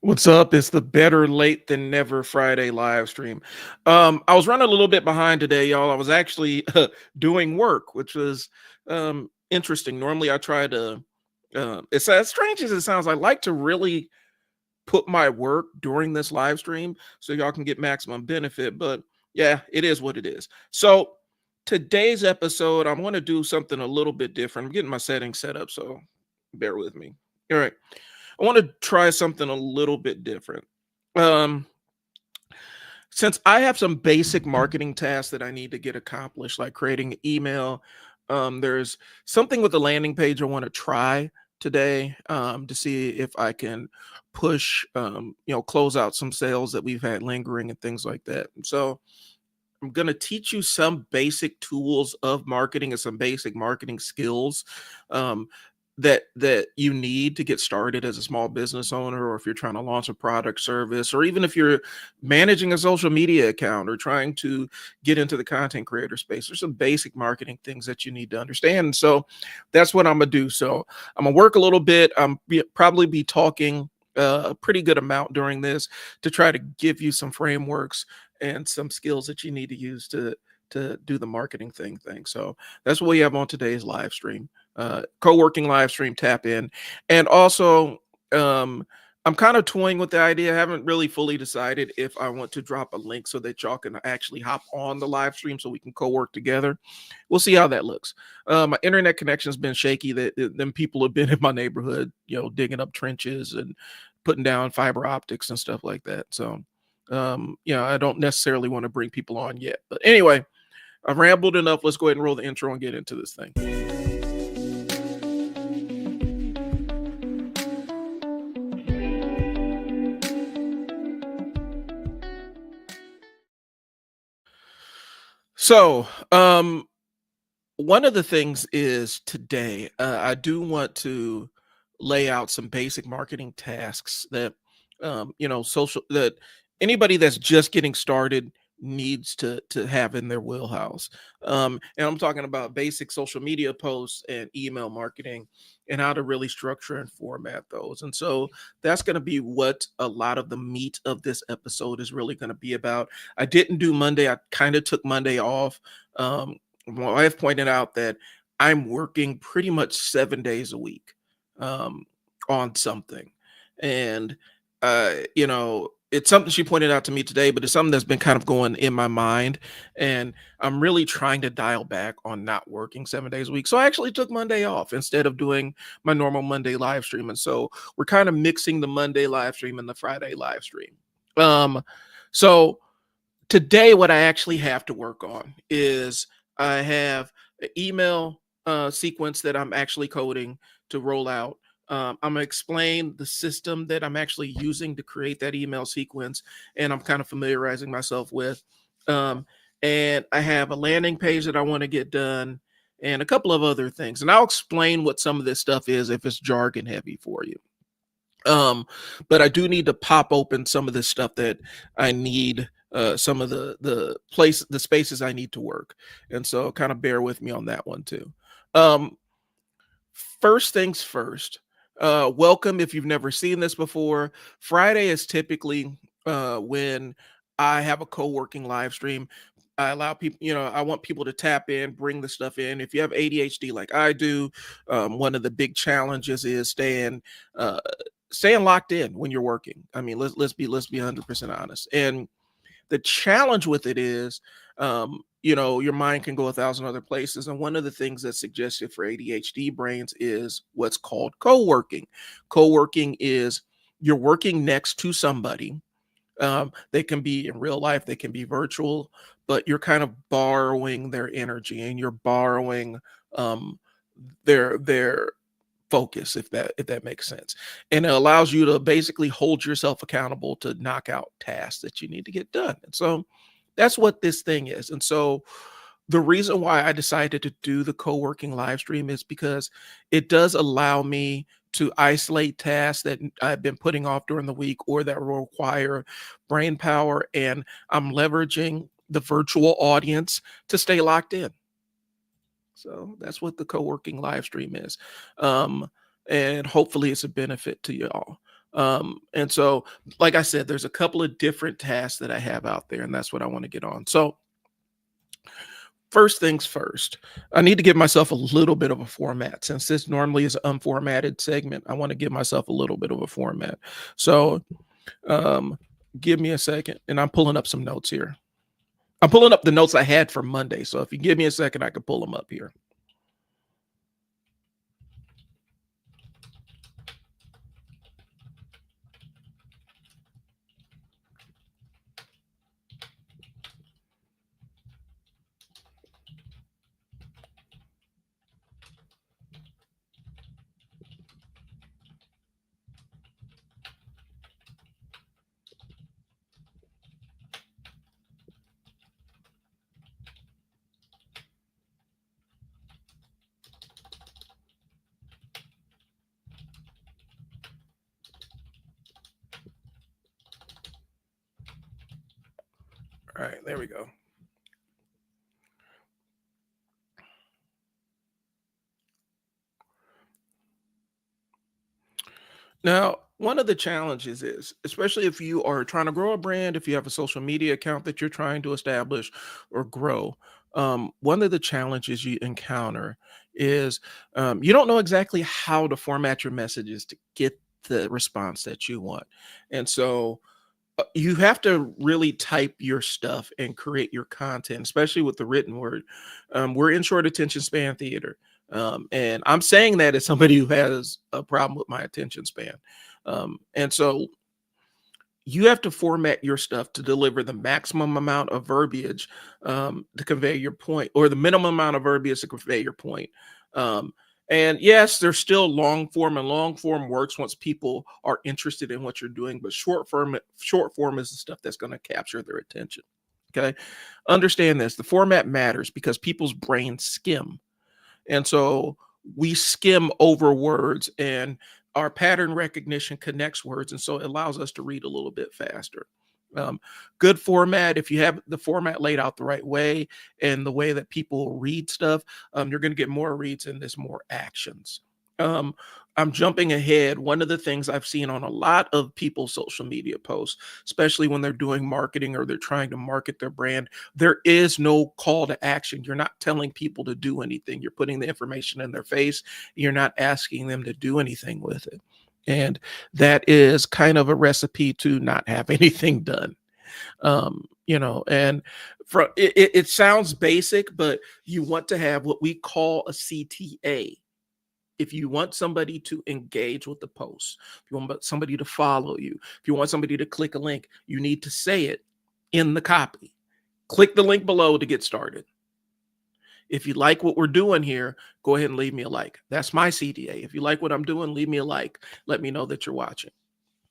What's up? It's the better late than never Friday live stream. I was running a little bit behind today, y'all. I was actually doing work, which was interesting. Normally, I try to. It's as strange as it sounds. I like to really put my work during this live stream so y'all can get maximum benefit. But yeah, it is what it is. So today's episode, I'm going to do something a little bit different. I'm getting my settings set up, so bear with me. All right. I want to try something a little bit different. Um, since I have some basic marketing tasks that I need to get accomplished, like creating an email, there's something with the landing page I want to try today to see if I can push, close out some sales that we've had lingering and things like that. And so I'm going to teach you some basic tools of marketing and some basic marketing skills um, that you need to get started as a small business owner, or if you're trying to launch a product service, or even if you're managing a social media account or trying to get into the content creator space. There's some basic marketing things that you need to understand. And so that's what I'm going to do. So I'm going to work a little bit. Probably be talking a pretty good amount during this to try to give you some frameworks and some skills that you need to use to do the marketing thing. So that's what we have on today's live stream. Co-working live stream, tap in. And also I'm kind of toying with the idea. I haven't really fully decided if I want to drop a link so that y'all can actually hop on the live stream so we can co-work together. We'll see how that looks. My internet connection's been shaky. That them people have been in my neighborhood, digging up trenches and putting down fiber optics and stuff like that. So I don't necessarily want to bring people on yet. But anyway, I've rambled enough. Let's go ahead and roll the intro and get into this thing. So, one of the things is today, I do want to lay out some basic marketing tasks that, social that anybody that's just getting started needs to have in their wheelhouse. And I'm talking about basic social media posts and email marketing and how to really structure and format those. And so that's going to be what a lot of the meat of this episode is really going to be about. I didn't do Monday. I kind of took Monday off. My wife pointed out that I'm working pretty much 7 days a week um, on something. And, it's something she pointed out to me today, but it's something that's been kind of going in my mind. And I'm really trying to dial back on not working 7 days a week. So I actually took Monday off instead of doing my normal Monday live stream. And so we're kind of mixing the Monday live stream and the Friday live stream. So today, what I actually have to work on is I have an email sequence that I'm actually coding to roll out. I'm gonna explain the system that I'm actually using to create that email sequence, and I'm kind of familiarizing myself with. Um, and I have a landing page that I want to get done, and a couple of other things. And I'll explain what some of this stuff is if it's jargon heavy for you. But I do need to pop open some of this stuff that I need, some of the spaces I need to work. And so kind of bear with me on that one too. Um, First things first. Welcome if you've never seen this before. Friday is typically when I have a co-working live stream. I allow people, I want people to tap in, bring the stuff in. If you have ADHD like I do, one of the big challenges is uh, staying locked in when you're working. I mean, let's be 100% honest. And the challenge with it is, your mind can go a thousand other places. And one of the things that's suggested for ADHD brains is what's called co-working. Co-working is you're working next to somebody. They can be in real life, they can be virtual, but you're kind of borrowing their energy and you're borrowing um, their focus, if that makes sense. And it allows you to basically hold yourself accountable to knock out tasks that you need to get done. And so that's what this thing is. And so the reason why I decided to do the co-working live stream is because it does allow me to isolate tasks that I've been putting off during the week or that require brain power, and I'm leveraging the virtual audience to stay locked in. So that's what the co-working live stream is. And hopefully it's a benefit to y'all. And so, like I said, there's a couple of different tasks that I have out there, and that's what I want to get on. So, first things first, I need to give myself a little bit of a format. Since this normally is an unformatted segment, I want to give myself a little bit of a format. So, um, give me a second, and I'm pulling up some notes here. I'm pulling up the notes I had for Monday. So, if you give me a second, I can pull them up here. All right, there we go. Now, one of the challenges is, especially if you are trying to grow a brand, if you have a social media account that you're trying to establish or grow, one of the challenges you encounter is you don't know exactly how to format your messages to get the response that you want. And so you have to really type your stuff and create your content, especially with the written word. We're in short attention span theater. And I'm saying that as somebody who has a problem with my attention span. And so you have to format your stuff to deliver the maximum amount of verbiage to convey your point, or the minimum amount of verbiage to convey your point. Um, and yes, there's still long form, and long form works once people are interested in what you're doing. But short form is the stuff that's going to capture their attention. Okay, understand this: the format matters because people's brains skim, and so we skim over words, and our pattern recognition connects words. And so it allows us to read a little bit faster. Um, Good format, if you have the format laid out the right way and the way that people read stuff, you're going to get more reads and there's more actions. Um, I'm jumping ahead. One of the things I've seen on a lot of people's social media posts, especially when they're doing marketing or they're trying to market their brand, there is no call to action. You're not telling people to do anything. You're putting the information in their face. You're not asking them to do anything with it. And that is kind of a recipe to not have anything done. And it sounds basic, but you want to have what we call a CTA. If you want somebody to engage with the post, if you want somebody to follow you, if you want somebody to click a link, you need to say it in the copy. Click the link below to get started. If you like what we're doing here, go ahead and leave me a like. That's my CTA. If you like what I'm doing, leave me a like. Let me know that you're watching.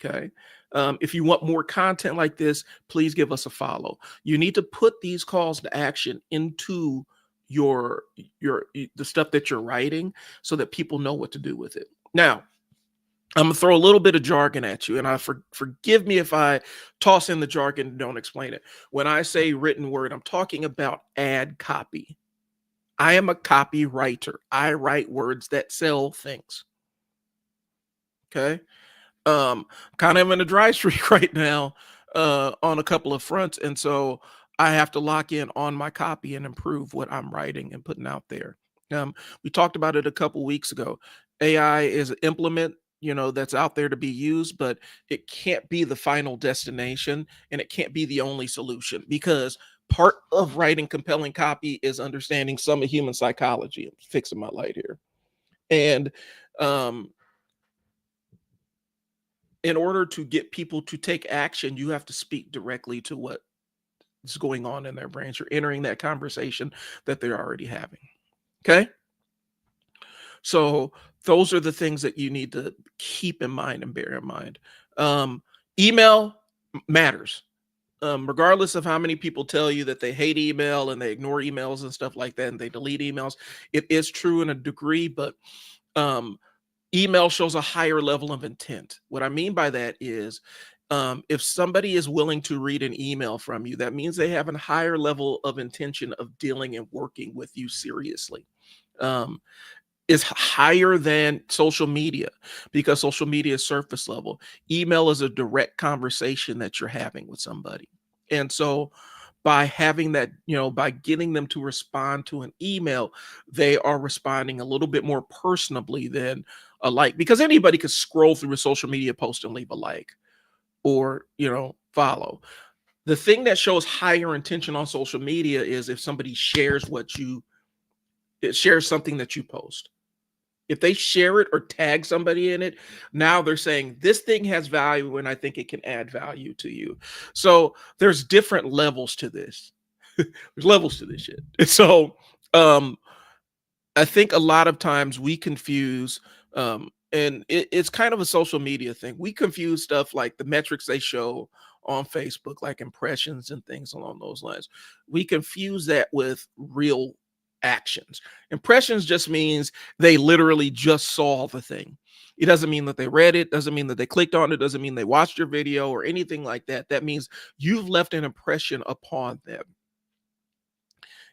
Okay. If you want more content like this, please give us a follow. You need to put these calls to action into your the stuff that you're writing so that people know what to do with it. Now, I'm gonna throw a little bit of jargon at you, and forgive me if I toss in the jargon and don't explain it. When I say written word, I'm talking about ad copy. I am a copywriter. I write words that sell things. Okay. um Kind of in a dry streak right now on a couple of fronts, and so I have to lock in on my copy and improve what I'm writing and putting out there. We talked about it a couple weeks ago. AI is an implement, that's out there to be used, but it can't be the final destination, and it can't be the only solution, because part of writing compelling copy is understanding some of human psychology. I'm fixing my light here. And um in order to get people to take action, you have to speak directly to what is going on in their brains. You're entering that conversation that they're already having. Okay. So those are the things that you need to keep in mind and bear in mind. Um, Email matters. Regardless of how many people tell you that they hate email and they ignore emails and stuff like that, and they delete emails, it is true in a degree, but um, email shows a higher level of intent. What I mean by that is, if somebody is willing to read an email from you, that means they have a higher level of intention of dealing and working with you seriously. Um, is higher than social media because social media is surface level. Email is a direct conversation that you're having with somebody. And so by having that, by getting them to respond to an email, they are responding a little bit more personably than a like, because anybody could scroll through a social media post and leave a like or, follow. The thing that shows higher intention on social media is if somebody shares it shares something that you post. If they share it or tag somebody in it, now they're saying this thing has value and I think it can add value to you. So there's different levels to this. There's levels to this shit. So um I think a lot of times we confuse, and it's kind of a social media thing. We confuse stuff like the metrics they show on Facebook, like impressions and things along those lines. We confuse that with real actions. Impressions just means they literally just saw the thing. It doesn't mean that they read it, doesn't mean that they clicked on it, doesn't mean they watched your video or anything like that. That means you've left an impression upon them.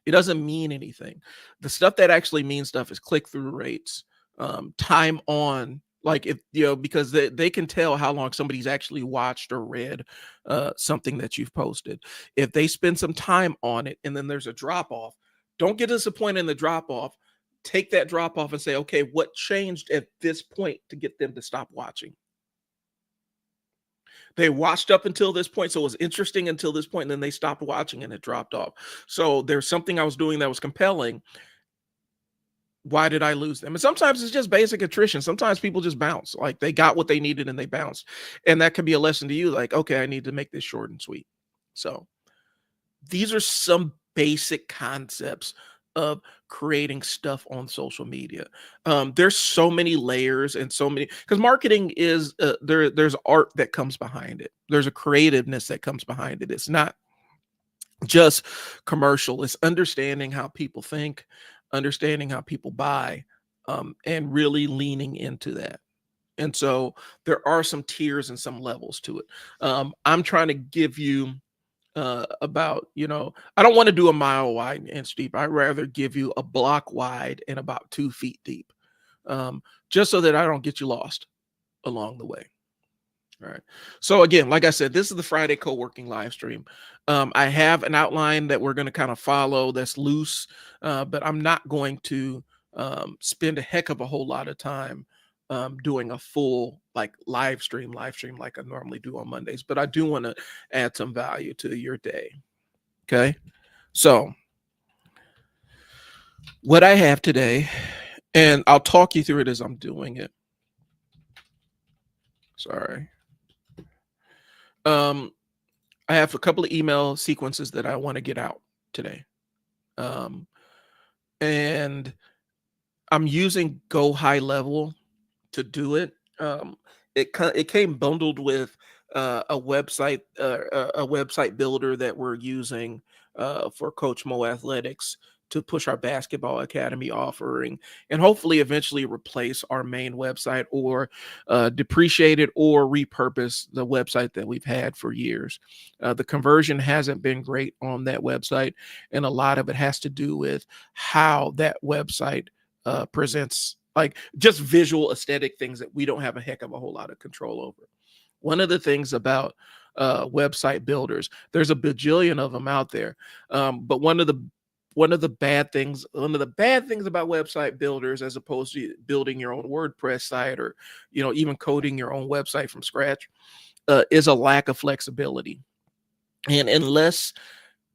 It doesn't mean anything. The stuff that actually means stuff is click through rates, time on, like if because they can tell how long somebody's actually watched or read something that you've posted. If they spend some time on it and then there's a drop off, don't get disappointed in the drop off. Take that drop off and say, okay, what changed at this point to get them to stop watching? They watched up until this point, so it was interesting until this point, and then they stopped watching and it dropped off. So there's something I was doing that was compelling. Why did I lose them? And sometimes it's just basic attrition. Sometimes people just bounce. Like they got what they needed and they bounced. And that could be a lesson to you, like, okay, I need to make this short and sweet. So these are some basic concepts of creating stuff on social media. There's so many layers and so many, because marketing is there's art that comes behind it. There's a creativeness that comes behind it. It's not just commercial. It's understanding how people think, understanding how people buy, and really leaning into that. And so there are some tiers and some levels to it. I'm trying to give you about, I don't want to do a mile wide and inch deep. I'd rather give you a block wide and about 2 feet deep, just so that I don't get you lost along the way. All right. So again, like I said, this is the Friday co-working live stream. I have an outline that we're going to kind of follow that's loose, but I'm not going to spend a heck of a whole lot of time doing a full like live stream like I normally do on Mondays. But I do want to add some value to your day. Okay. So what I have today, and I'll talk you through it as I'm doing it. Sorry. Um, I have a couple of email sequences that I want to get out today. Um, and I'm using Go High Level to do it. It came bundled with a website builder that we're using for Coach Mo Athletics to push our basketball academy offering, and hopefully eventually replace our main website or depreciate it or repurpose the website that we've had for years. The conversion hasn't been great on that website, and a lot of it has to do with how that website presents, like just visual aesthetic things that we don't have a heck of a whole lot of control over. One of the things about website builders, there's a bajillion of them out there, but one of the bad things about website builders, as opposed to building your own WordPress site or even coding your own website from scratch, is a lack of flexibility. And unless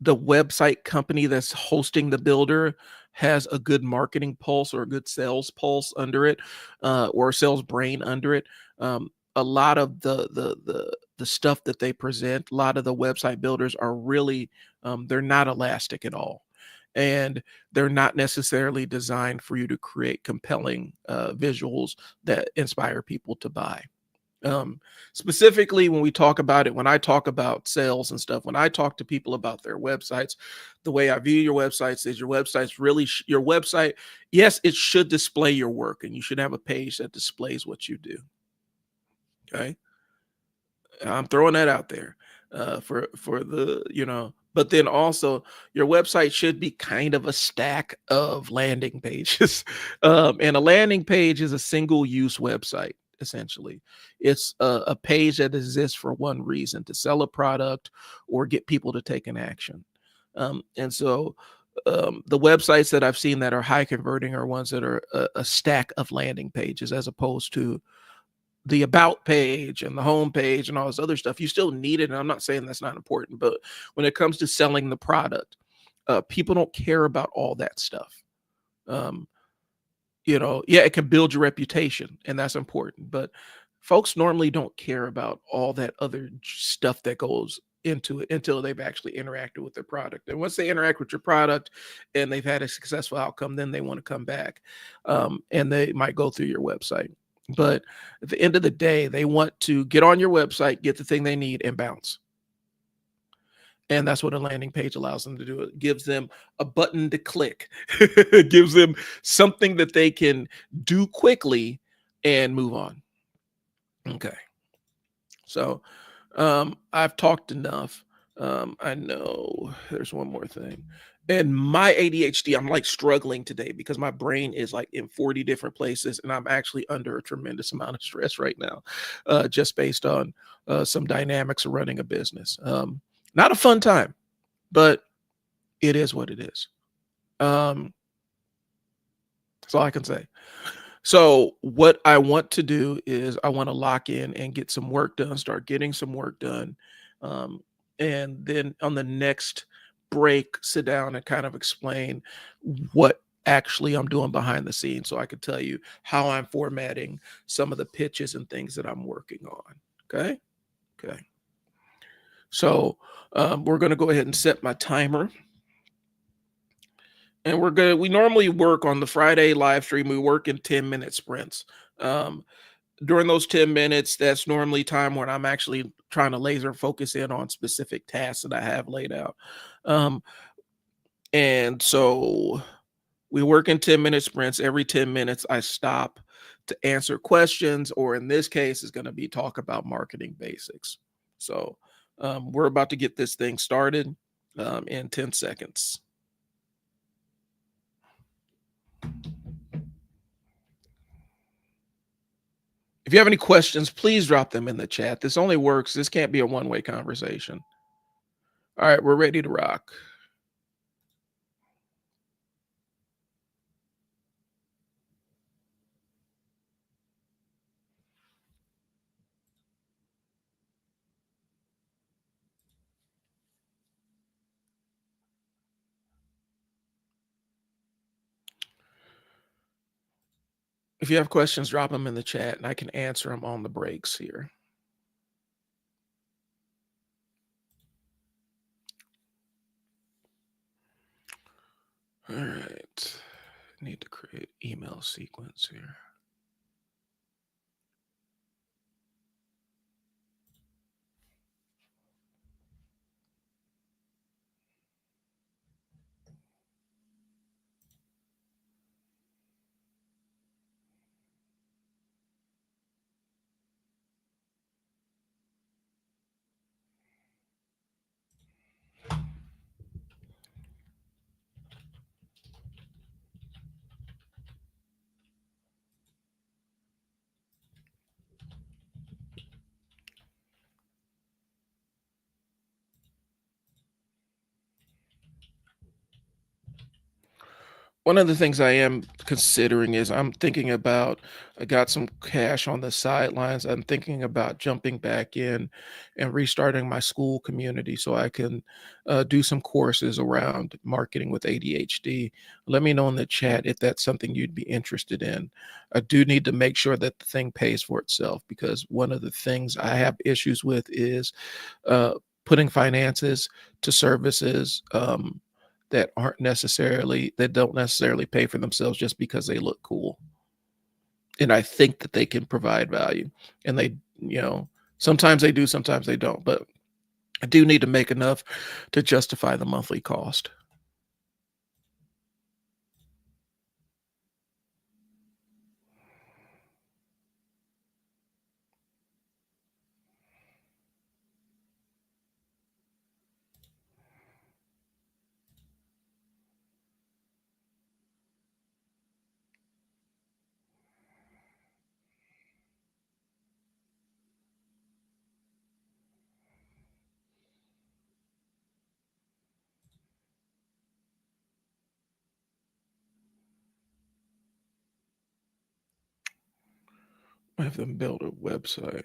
the website company that's hosting the builder has a good marketing pulse or a good sales pulse under it, or sales brain under it, a lot of the stuff that they present, a lot of the website builders are really they're not elastic at all, and they're not necessarily designed for you to create compelling visuals that inspire people to buy. Specifically when we talk about it, when I talk about sales and stuff, when I talk to people about their websites, the way I view your websites is your website's really your website. Yes, it should display your work, and you should have a page that displays what you do. Okay. I'm throwing that out there for the, But then also, your website should be kind of a stack of landing pages. And a landing page is a single use website, essentially. It's a page that exists for one reason, to sell a product or get people to take an action. And so the websites that I've seen that are high converting are ones that are a stack of landing pages, as opposed to the about page and the home page and all this other stuff. You still need it, and I'm not saying that's not important, but when it comes to selling the product, people don't care about all that stuff. Um, yeah, it can build your reputation, and that's important, but folks normally don't care about all that other stuff that goes into it until they've actually interacted with their product. And once they interact with your product and they've had a successful outcome, then they want to come back, and they might go through your website. But at the end of the day, they want to get on your website, get the thing they need, and bounce. And that's what a landing page allows them to do. It gives them a button to click. It gives them something that they can do quickly and move on. Okay. So I've talked enough. I know there's one more thing. And my ADHD, I'm like struggling today because my brain is like in 40 different places, and I'm actually under a tremendous amount of stress right now, just based on some dynamics of running a business. Not a fun time, but it is what it is. Um, that's all I can say. So what I want to do is I want to lock in and get some work done, start getting some work done. Um, and then on the next break, sit down and kind of explain what actually I'm doing behind the scenes, so I could tell you how I'm formatting some of the pitches and things that I'm working on. Okay. Okay. So we're going to go ahead and set my timer. And we normally work on the Friday live stream. We work in 10-minute sprints. Um, During those 10 minutes, that's normally time when I'm actually trying to laser focus in on specific tasks that I have laid out. Um, and so we work in 10-minute sprints. Every 10 minutes, I stop to answer questions, or in this case, is going to be talk about marketing basics. So we're about to get this thing started in 10 seconds. If you have any questions, please drop them in the chat. This only works. This can't be a one-way conversation. All right, we're ready to rock. If you have questions, drop them in the chat and I can answer them on the breaks here. All right. Need to create email sequence here. One of the things I am considering is I'm thinking about, I got some cash on the sidelines. I'm thinking about jumping back in and restarting my school community so I can do some courses around marketing with ADHD. Let me know in the chat if that's something you'd be interested in. I do need to make sure that the thing pays for itself, because one of the things I have issues with is uh, putting finances to services that don't necessarily pay for themselves just because they look cool. And I think that they can provide value, and sometimes they do, sometimes they don't, but I do need to make enough to justify the monthly cost. Have them build a website.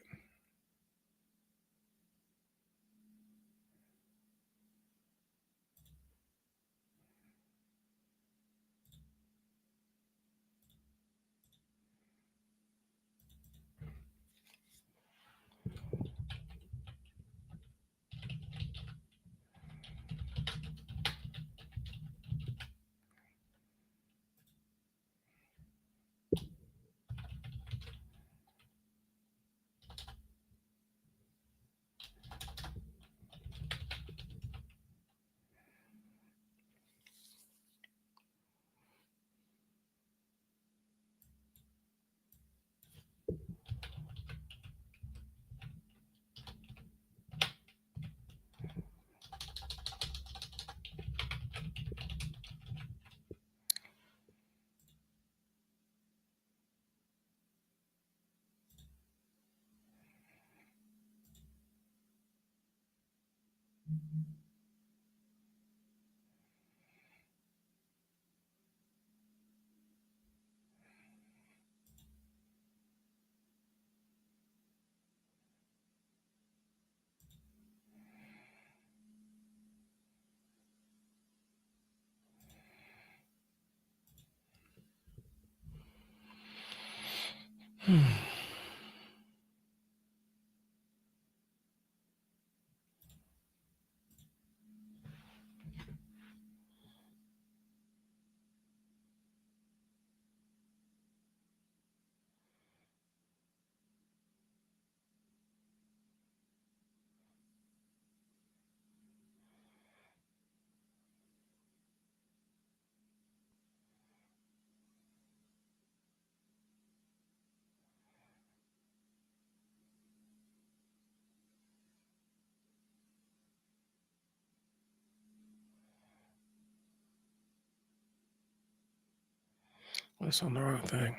That's on the wrong thing.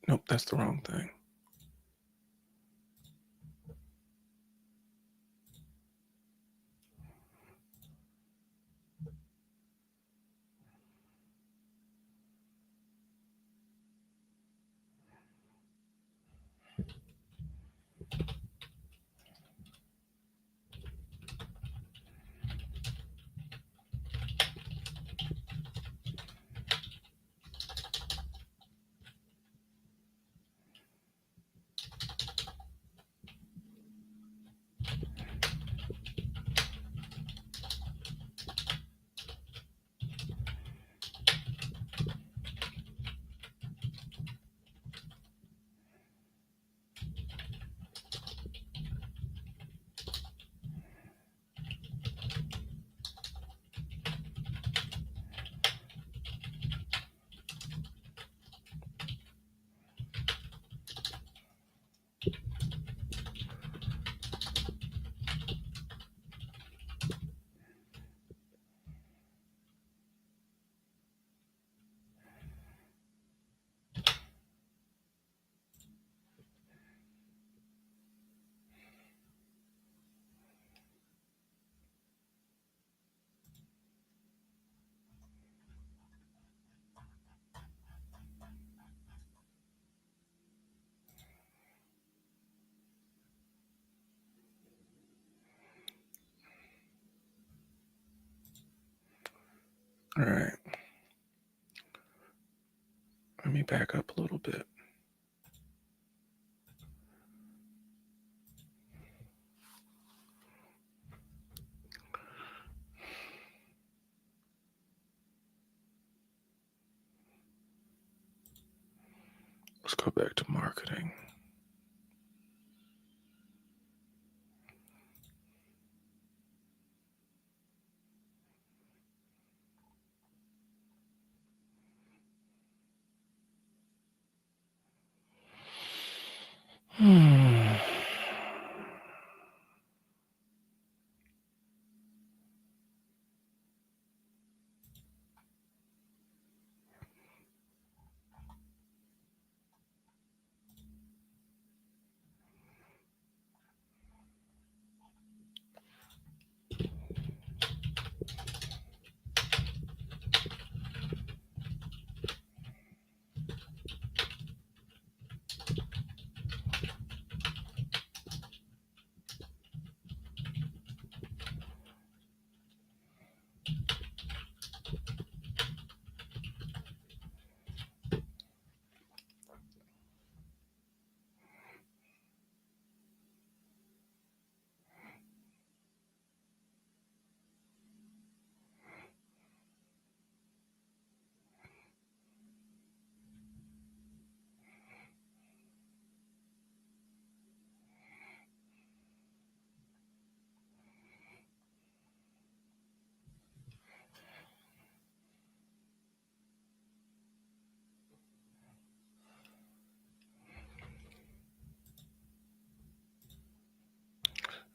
Nope, that's the wrong thing. All right. Let me back up a little bit. Let's go back to marketing. Hmm.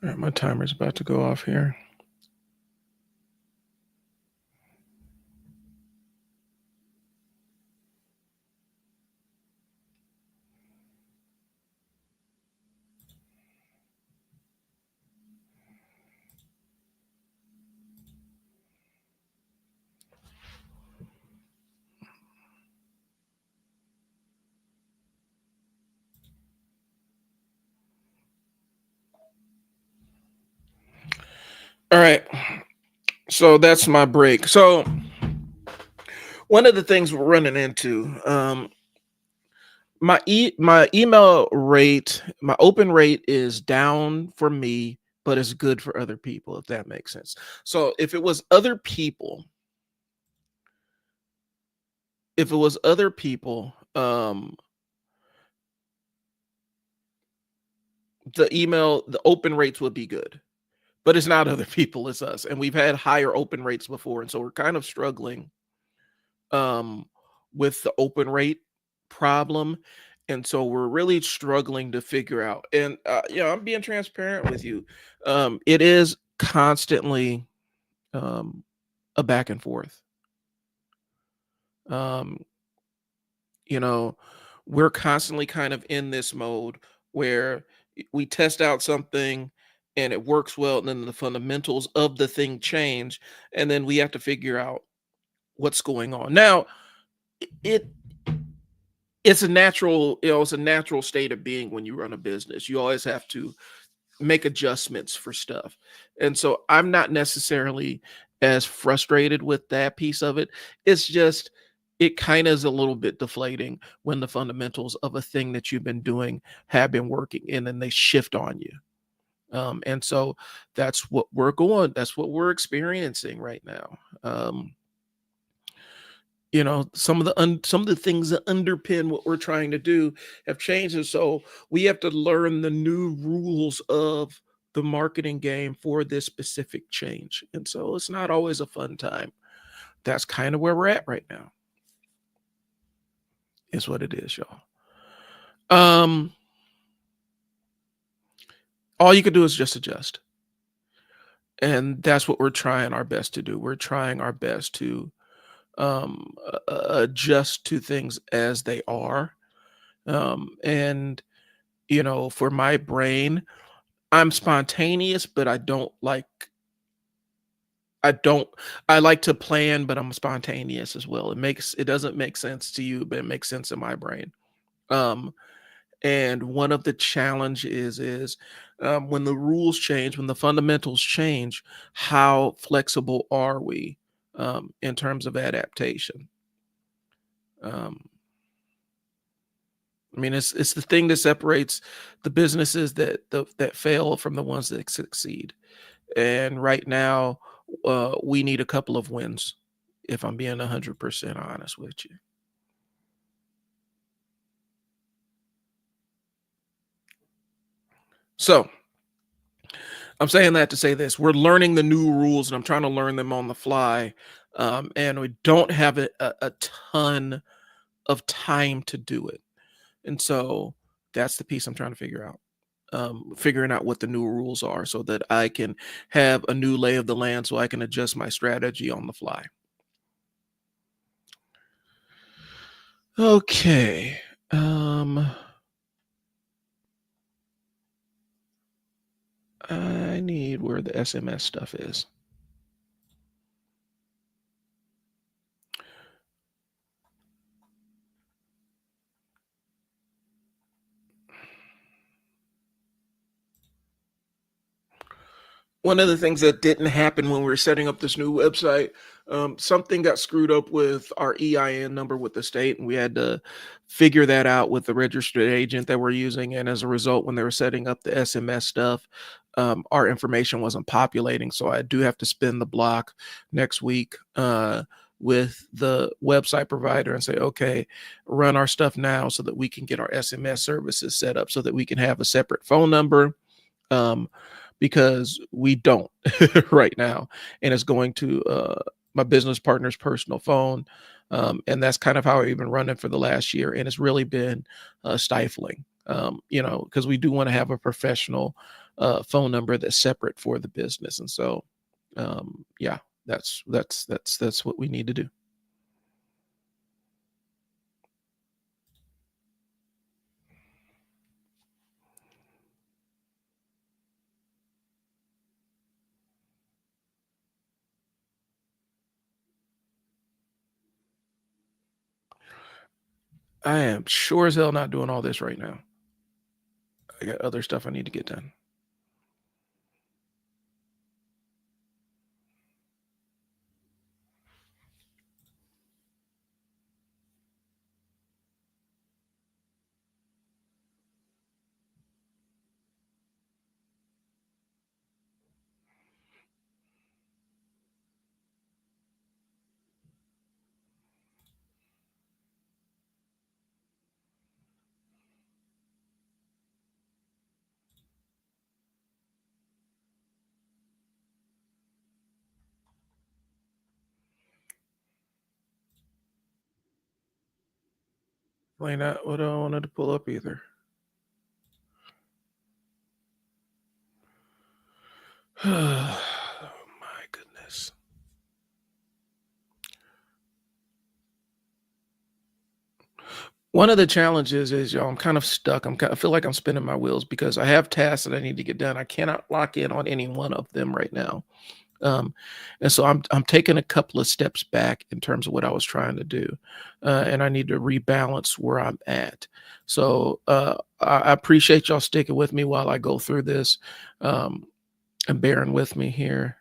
All right, my timer's about to go off here. All right, so that's my break. So one of the things we're running into, my email rate, my open rate is down for me, but it's good for other people, if that makes sense. So if it was other people, the open rates would be good, but it's not other people, it's us. And we've had higher open rates before. And so we're kind of struggling um, with the open rate problem. And so we're really struggling to figure out. And, I'm being transparent with you. It is constantly um, a back and forth. Um, you know, we're constantly kind of in this mode where we test out something and it works well, and then the fundamentals of the thing change, and then we have to figure out what's going on. Now, it it's a natural state of being when you run a business. You always have to make adjustments for stuff. And so I'm not necessarily as frustrated with that piece of it. It's just it kind of is a little bit deflating when the fundamentals of a thing that you've been doing have been working and then they shift on you. And so that's what we're experiencing right now. Some of the things that underpin what we're trying to do have changed, and so we have to learn the new rules of the marketing game for this specific change, and so it's not always a fun time. That's kind of where we're at right now, is what it is, y'all. um all you could do is just adjust, and that's what we're trying our best to do. We're trying our best to adjust to things as they are. And for my brain, I'm spontaneous, but I don't I like to plan, but I'm spontaneous as well. It doesn't make sense to you, but it makes sense in my brain. Um, and one of the challenges is when the rules change, when the fundamentals change, how flexible are we in terms of adaptation? Um, mean, it's the thing that separates the businesses that fail from the ones that succeed. And right now, we need a couple of wins, if I'm being 100% honest with you. So I'm saying that to say this: we're learning the new rules, and I'm trying to learn them on the fly, and we don't have a ton of time to do it. And so that's the piece I'm trying to figure out. Figuring out what the new rules are so that I can have a new lay of the land so I can adjust my strategy on the fly. Okay. Um, I need where the SMS stuff is. One of the things that didn't happen when we were setting up this new website, something got screwed up with our EIN number with the state, and we had to figure that out with the registered agent that we're using. And as a result, when they were setting up the SMS stuff, our information wasn't populating. So I do have to spin the block next week with the website provider and say, okay, run our stuff now so that we can get our SMS services set up so that we can have a separate phone number. Um, because we don't right now, and it's going to my business partner's personal phone, and that's kind of how I've been running for the last year, and it's really been stifling. Because we do want to have a professional phone number that's separate for the business, and so yeah, that's what we need to do. I am sure as hell not doing all this right now. I got other stuff I need to get done. Like not what I wanted to pull up either. Oh my goodness. One of the challenges is, y'all, I'm kind of stuck. I feel like I'm spinning my wheels because I have tasks that I need to get done. I cannot lock in on any one of them right now. Um, and so I'm taking a couple of steps back in terms of what I was trying to do, and I need to rebalance where I'm at. So I appreciate y'all sticking with me while I go through this, um, and bearing with me here.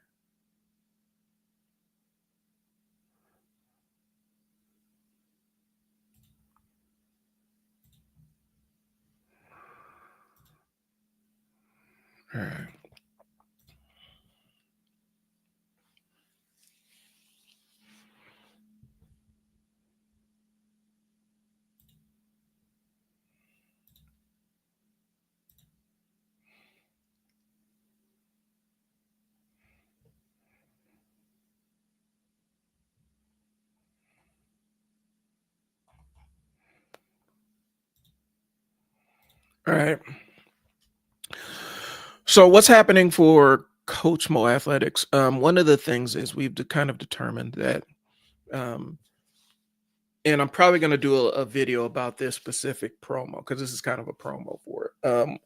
All right. All right. So what's happening for Coach Mo Athletics? One of the things is we've kind of determined that, um, and I'm probably going to do a video about this specific promo because this is kind of a promo for it.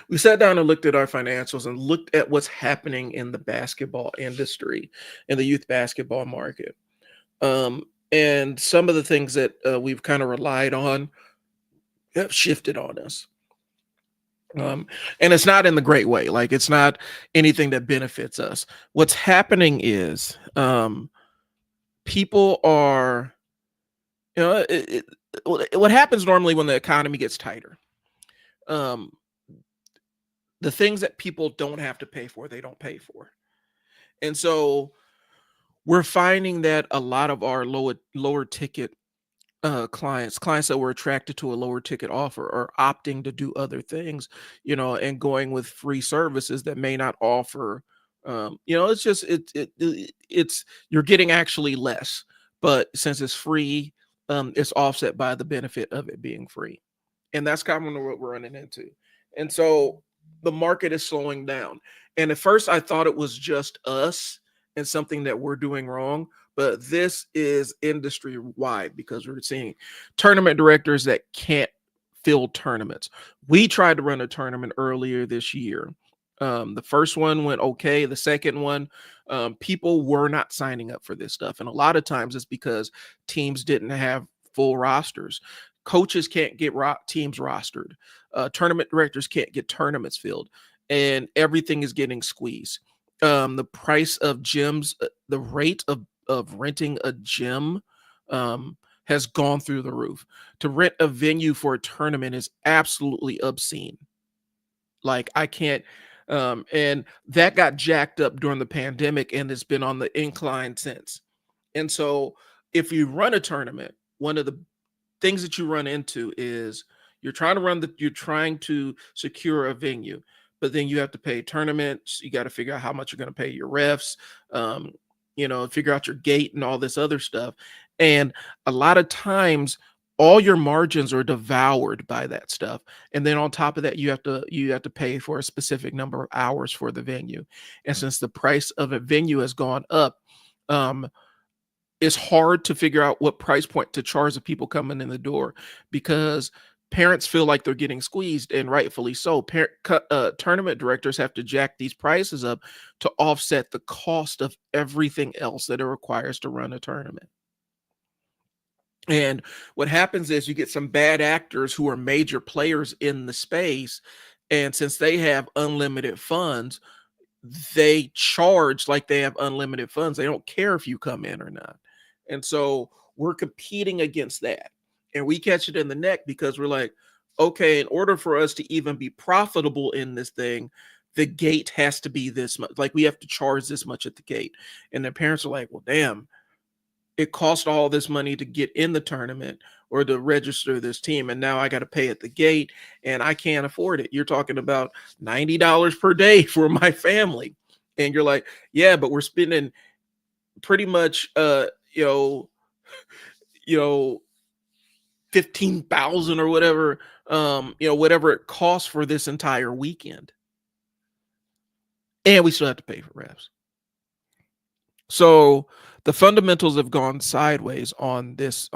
We sat down and looked at our financials and looked at what's happening in the basketball industry, in the youth basketball market. And some of the things that we've kind of relied on have shifted on us. And it's not in the great way. Like it's not anything that benefits us. What's happening is people are, what happens normally when the economy gets tighter, um, the things that people don't have to pay for, they don't pay for. And so we're finding that a lot of our lower ticket clients that were attracted to a lower ticket offer are opting to do other things, and going with free services that may not offer. It's just it's you're getting actually less, but since it's free, it's offset by the benefit of it being free, and that's kind of what we're running into. And so the market is slowing down. And at first, I thought it was just us and something that we're doing wrong, but this is industry wide because we're seeing tournament directors that can't fill tournaments. We tried to run a tournament earlier this year. The first one went okay. The second one, people were not signing up for this stuff. And a lot of times it's because teams didn't have full rosters. Coaches can't get teams rostered. Tournament directors can't get tournaments filled, and everything is getting squeezed. The price of gyms, the rate of renting a gym has gone through the roof. To rent a venue for a tournament is absolutely obscene. Like I can't, and that got jacked up during the pandemic and it's been on the incline since. And so if you run a tournament, one of the things that you run into is you're trying to secure a venue, but then you have to pay tournaments. You got to figure out how much you're going to pay your refs, um, figure out your gate and all this other stuff. And a lot of times all your margins are devoured by that stuff. And then on top of that, you have to pay for a specific number of hours for the venue. And since the price of a venue has gone up, um, it's hard to figure out what price point to charge the people coming in the door because parents feel like they're getting squeezed, and rightfully so. Tournament directors have to jack these prices up to offset the cost of everything else that it requires to run a tournament. And what happens is you get some bad actors who are major players in the space, and since they have unlimited funds, they charge like they have unlimited funds. They don't care if you come in or not. And so we're competing against that. And we catch it in the neck because we're like, okay, in order for us to even be profitable in this thing, the gate has to be this much. Like we have to charge this much at the gate. And the parents are like, well, damn, it cost all this money to get in the tournament or to register this team, and now I got to pay at the gate and I can't afford it. You're talking about $90 per day for my family. And you're like, yeah, but we're spending pretty much you know 15,000 or whatever, whatever it costs for this entire weekend. And we still have to pay for refs. So the fundamentals have gone sideways on this.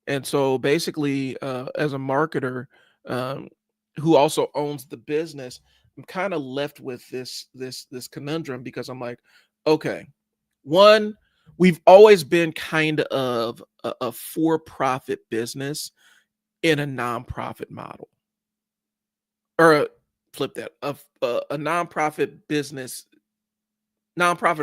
And so basically, as a marketer, um, who also owns the business, I'm kind of left with this conundrum because I'm like, okay, one, we've always been kind of a for-profit business in a nonprofit model, or flip that, a nonprofit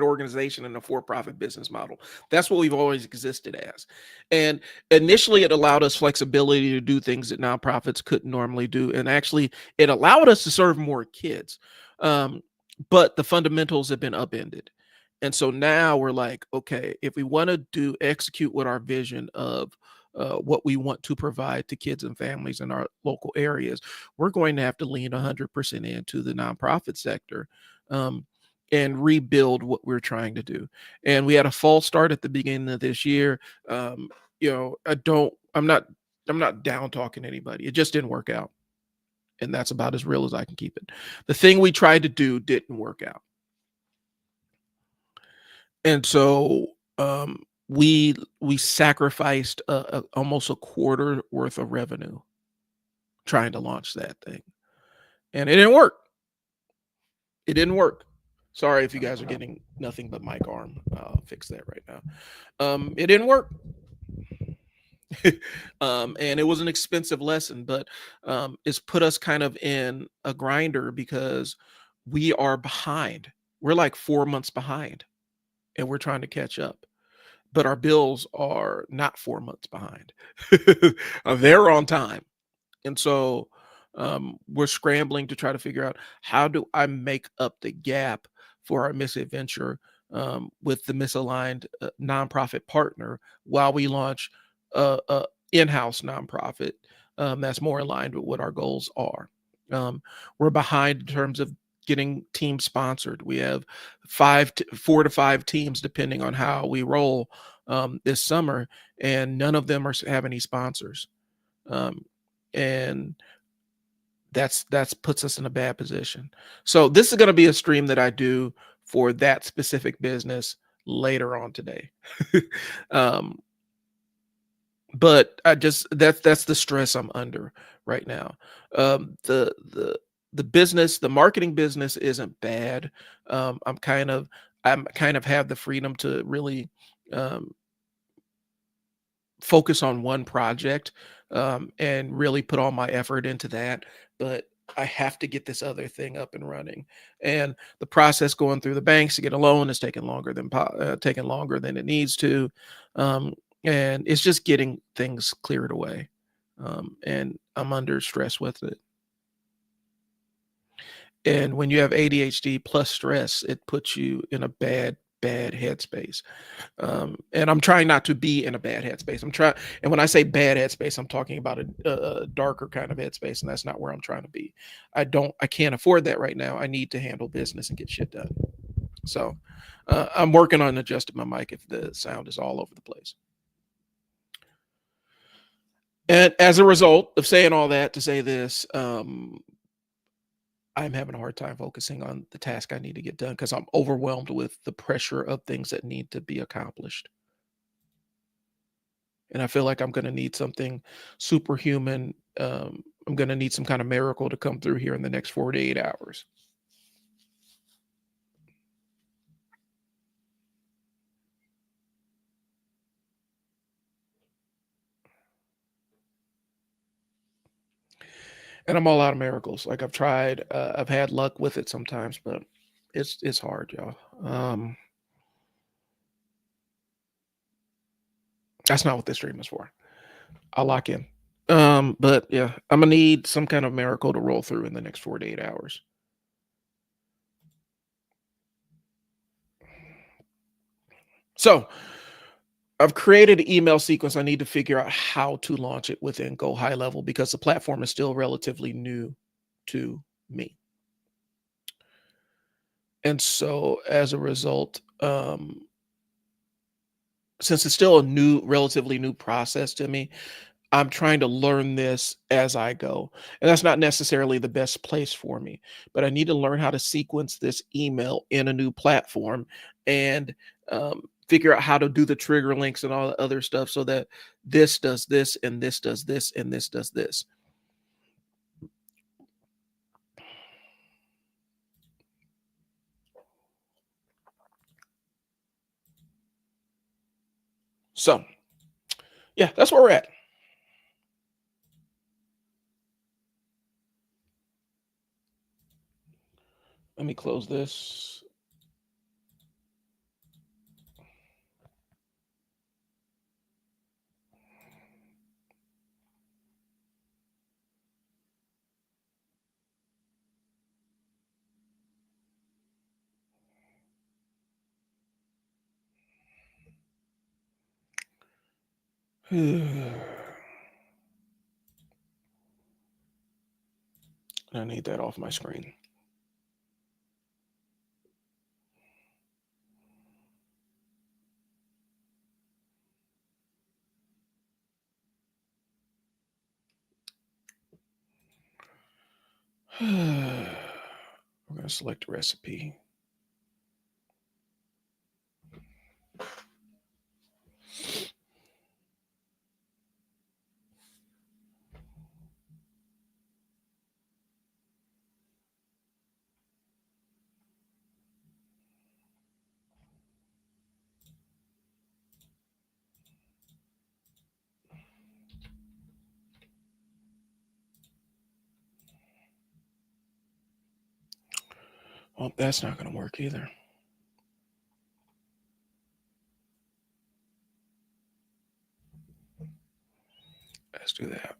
organization and a for-profit business model. That's what we've always existed as. And initially it allowed us flexibility to do things that nonprofits couldn't normally do. And actually it allowed us to serve more kids. But the fundamentals have been upended. And so now we're like, okay, if we want to execute what our vision of what we want to provide to kids and families in our local areas, we're going to have to lean 100% into the nonprofit sector. Um, and rebuild what we're trying to do. And we had a false start at the beginning of this year. I'm not down talking anybody. It just didn't work out. And that's about as real as I can keep it. The thing we tried to do didn't work out. And so we sacrificed almost a quarter worth of revenue trying to launch that thing. And it didn't work. It didn't work. Sorry if you guys are getting nothing but mic arm. I'll fix that right now. It didn't work. And it was an expensive lesson, but it's put us kind of in a grinder because we are behind. We're like 4 months behind and we're trying to catch up. but our bills are not 4 months behind. They're on time. And so we're scrambling to try to figure out, how do I make up the gap for our misadventure with the misaligned nonprofit partner while we launch a in-house nonprofit that's more aligned with what our goals are. We're behind in terms of getting teams sponsored. We have 4 to 5 teams, depending on how we roll this summer, and none of them have any sponsors. Um, and that's puts us in a bad position. So this is going to be a stream that I do for that specific business later on today. um, but I just that's the stress I'm under right now. The business, the marketing business isn't bad. I'm kind of have the freedom to really um, focus on one project and really put all my effort into that. But I have to get this other thing up and running. And the process going through the banks to get a loan is taking longer than it needs to. Um, and it's just getting things cleared away. And I'm under stress with it. And when you have ADHD plus stress, it puts you in a bad headspace. And I'm trying not to be in a bad headspace. And when I say bad headspace, I'm talking about a darker kind of headspace, and that's not where I'm trying to be. I can't afford that right now. I need to handle business and get shit done. So I'm working on adjusting my mic if the sound is all over the place. And as a result of saying all that to say this, I'm having a hard time focusing on the task I need to get done because I'm overwhelmed with the pressure of things that need to be accomplished. And I feel like I'm going to need something superhuman. I'm going to need some kind of miracle to come through here in the next 48 hours. And I'm all out of miracles. Like I've had luck with it sometimes, but it's hard, y'all. That's not what this stream is for. I'll lock in. But yeah, I'm gonna need some kind of miracle to roll through in the next 48 hours. So I've created an email sequence. I need to figure out how to launch it within Go High Level because the platform is still relatively new to me. And so as a result, since it's still a relatively new process to me, I'm trying to learn this as I go. And that's not necessarily the best place for me, but I need to learn how to sequence this email in a new platform and figure out how to do the trigger links and all the other stuff so that this does this and this does this and this does this. So, yeah, that's where we're at. Let me close this. I need that off my screen. We're going to select a recipe. Well, that's not going to work either. do that.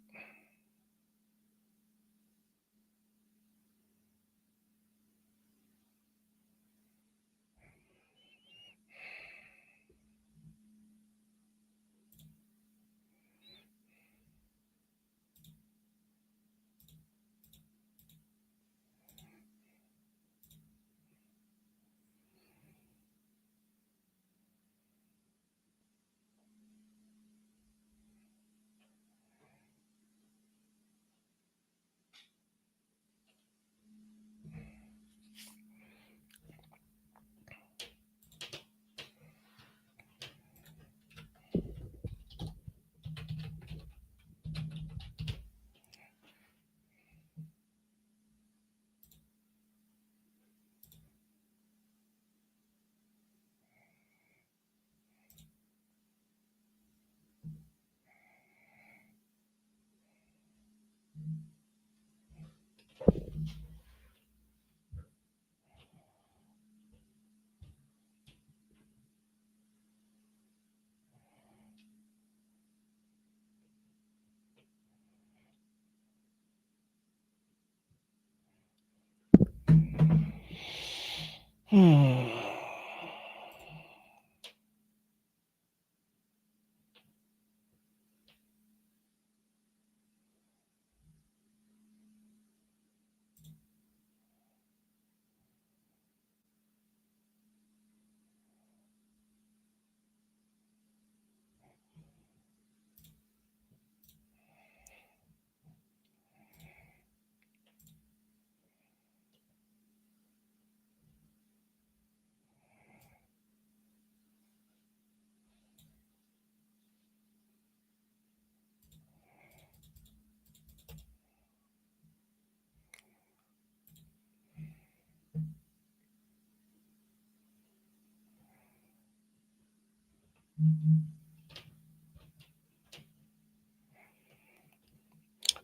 Hmm.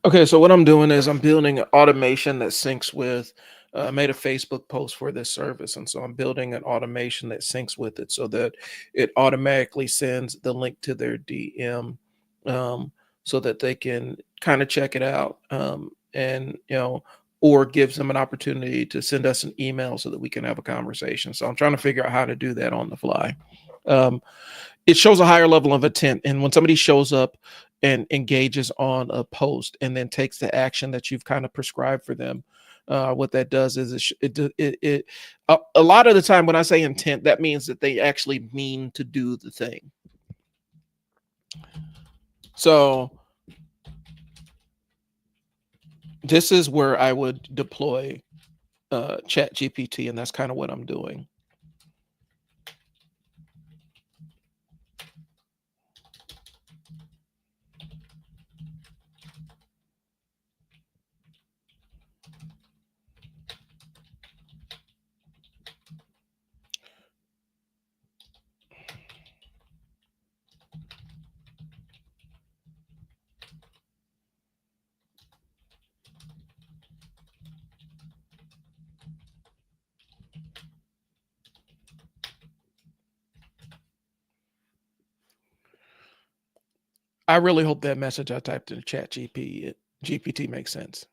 Okay, so what I'm doing is I'm building an automation that syncs with. I made a Facebook post for this service, and so I'm building an automation that syncs with it, so that it automatically sends the link to their DM, um, so that they can kind of check it out, and or gives them an opportunity to send us an email so that we can have a conversation. So I'm trying to figure out how to do that on the fly. Um, it shows a higher level of intent. And when somebody shows up and engages on a post and then takes the action that you've kind of prescribed for them, what that does is a lot of the time when I say intent, that means that they actually mean to do the thing. So this is where I would deploy Chat GPT, and that's kind of what I'm doing. I really hope that message I typed in Chat GPT makes sense.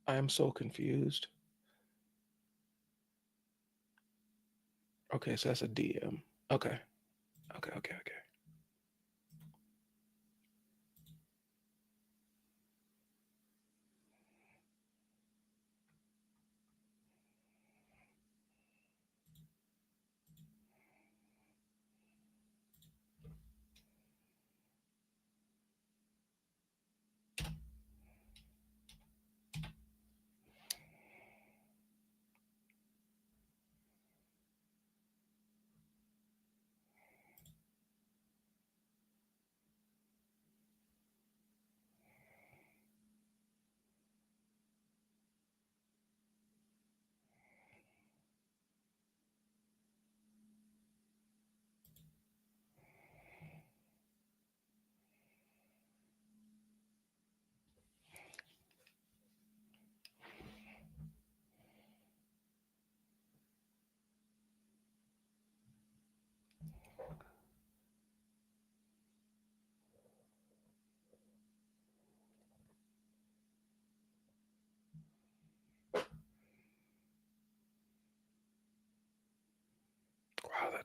I am so confused. Okay, so that's a DM. Okay. Okay, okay, okay.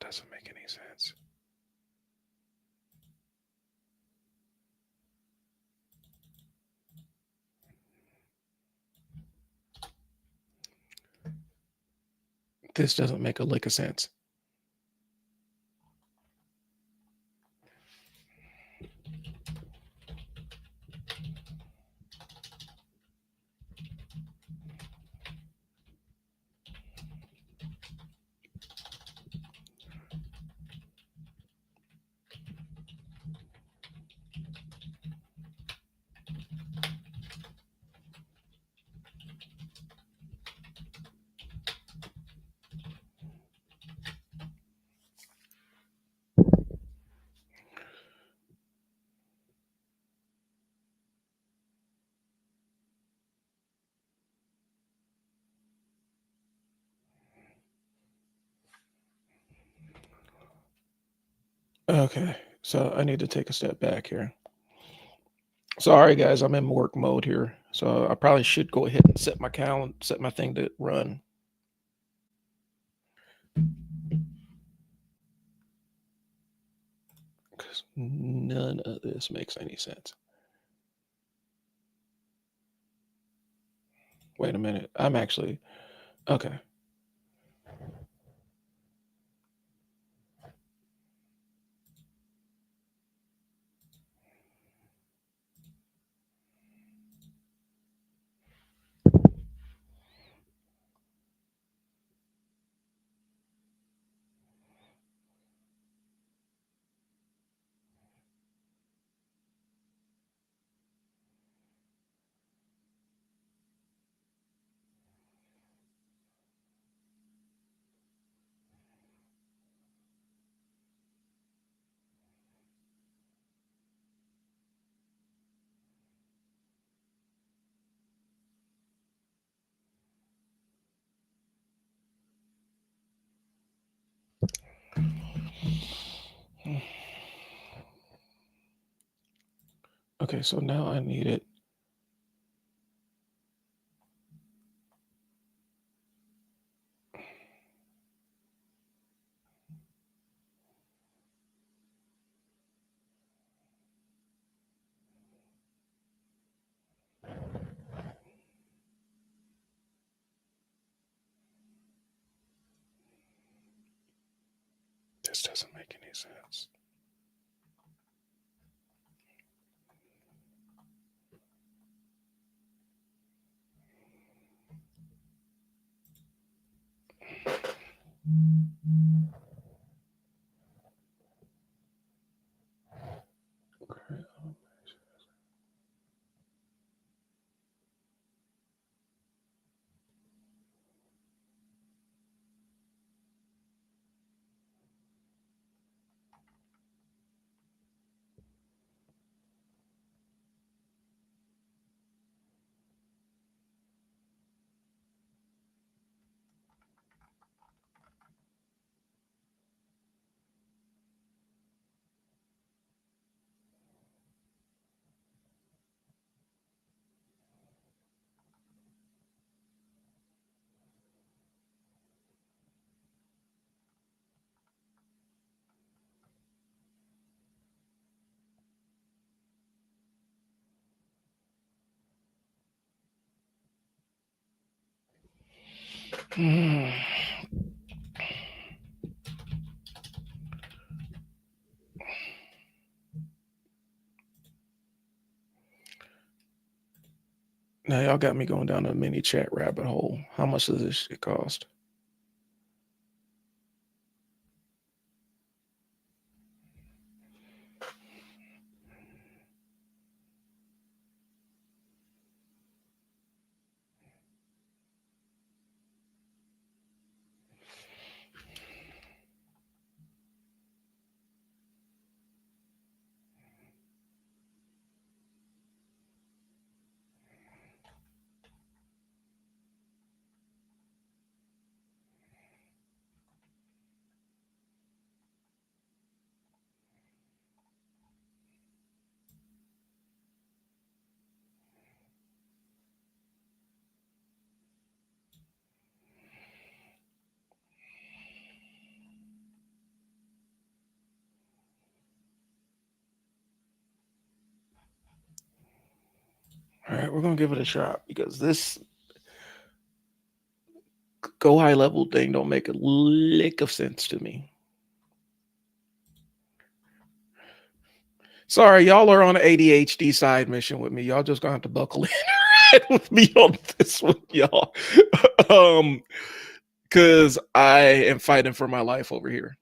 doesn't make any sense. This doesn't make a lick of sense. Okay, so I need to take a step back here. Sorry, guys, I'm in work mode here, so I probably should go ahead and set my thing to run. Because none of this makes any sense. Wait a minute. I'm actually okay. Okay, so now I need it. This doesn't make any sense. Now y'all got me going down a mini chat rabbit hole. How much does this shit cost? All right, we're gonna give it a shot because this go high level thing don't make a lick of sense to me. Sorry, y'all are on an ADHD side mission with me. Y'all just gonna have to buckle in right with me on this one, y'all. um, because I am fighting for my life over here.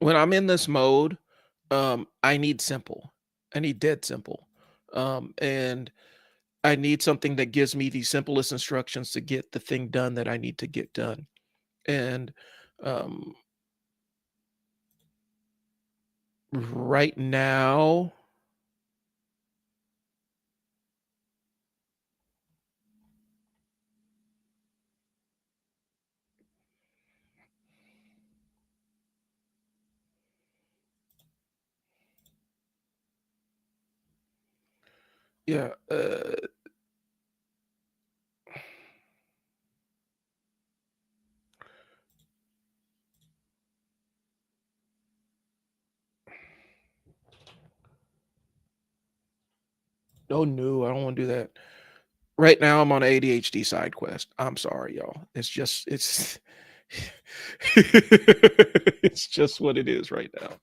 When I'm in this mode, I need simple. I need dead simple. And I need something that gives me the simplest instructions to get the thing done that I need to get done. And um, right now, yeah, no, I don't want to do that. Right now, I'm on a ADHD side quest. I'm sorry, y'all. It's it's just what it is right now.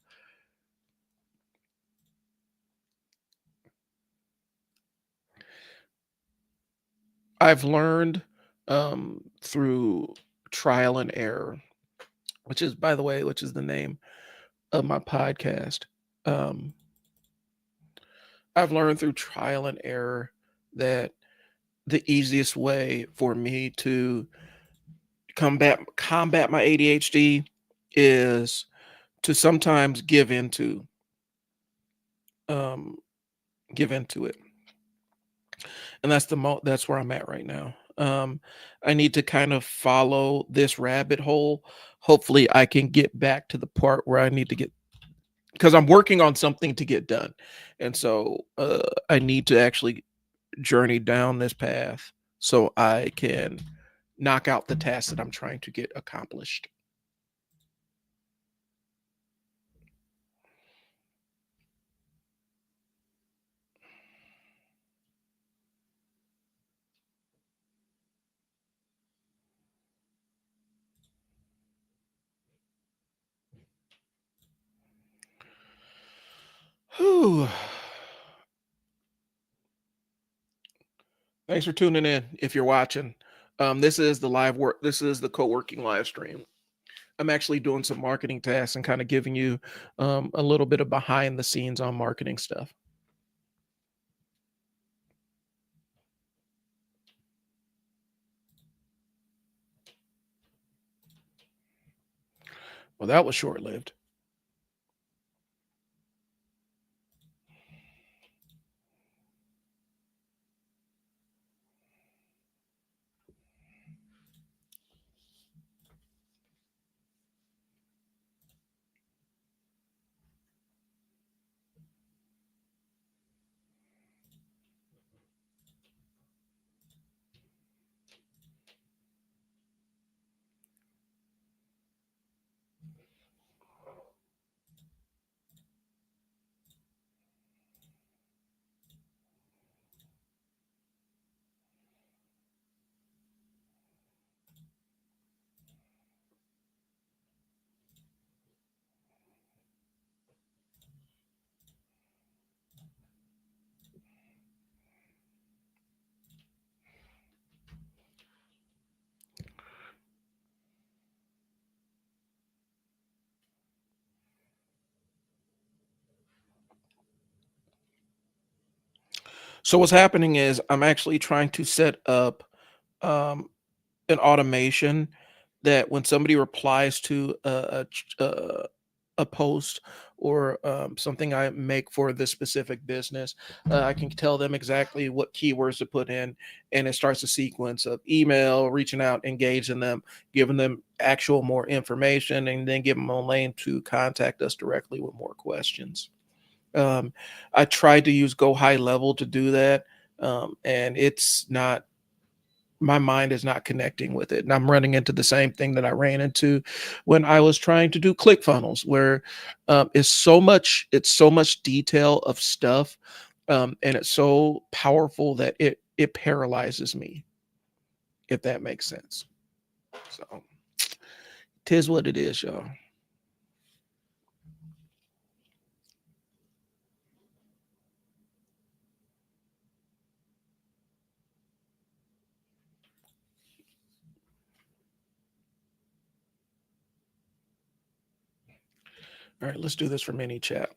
I've learned through trial and error, which is, by the way, which is the name of my podcast. Um, I've learned through trial and error that the easiest way for me to combat my ADHD is to sometimes um give into it. And that's where I'm at right now. I need to kind of follow this rabbit hole. Hopefully I can get back to the part where I need to get, because I'm working on something to get done. And so I need to actually journey down this path so I can knock out the tasks that I'm trying to get accomplished. Whew. Thanks for tuning in. If you're watching, this is the live work. This is the co-working live stream. I'm actually doing some marketing tasks and kind of giving you a little bit of behind the scenes on marketing stuff. Well, that was short lived. So what's happening is I'm actually trying to set up um, an automation that when somebody replies to a post or something I make for this specific business, I can tell them exactly what keywords to put in, and it starts a sequence of email, reaching out, engaging them, giving them actual more information, and then give them a lane to contact us directly with more questions. Um, I tried to use Go High Level to do that, and it's not my mind is not connecting with it. And I'm running into the same thing that I ran into when I was trying to do ClickFunnels, where it's so much detail of stuff, and it's so powerful that it paralyzes me, if that makes sense. So, tis what it is, y'all. All right, let's do this for mini chat.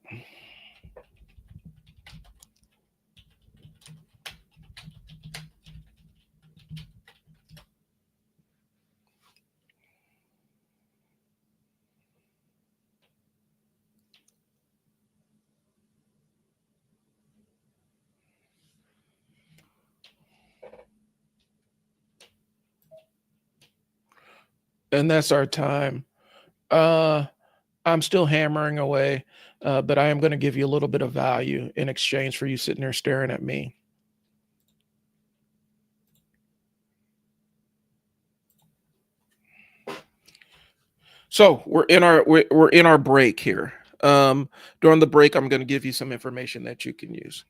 And that's our time. Uh, I'm still hammering away, but I am going to give you a little bit of value in exchange for you sitting there staring at me. So we're in our break here. During the break, I'm going to give you some information that you can use.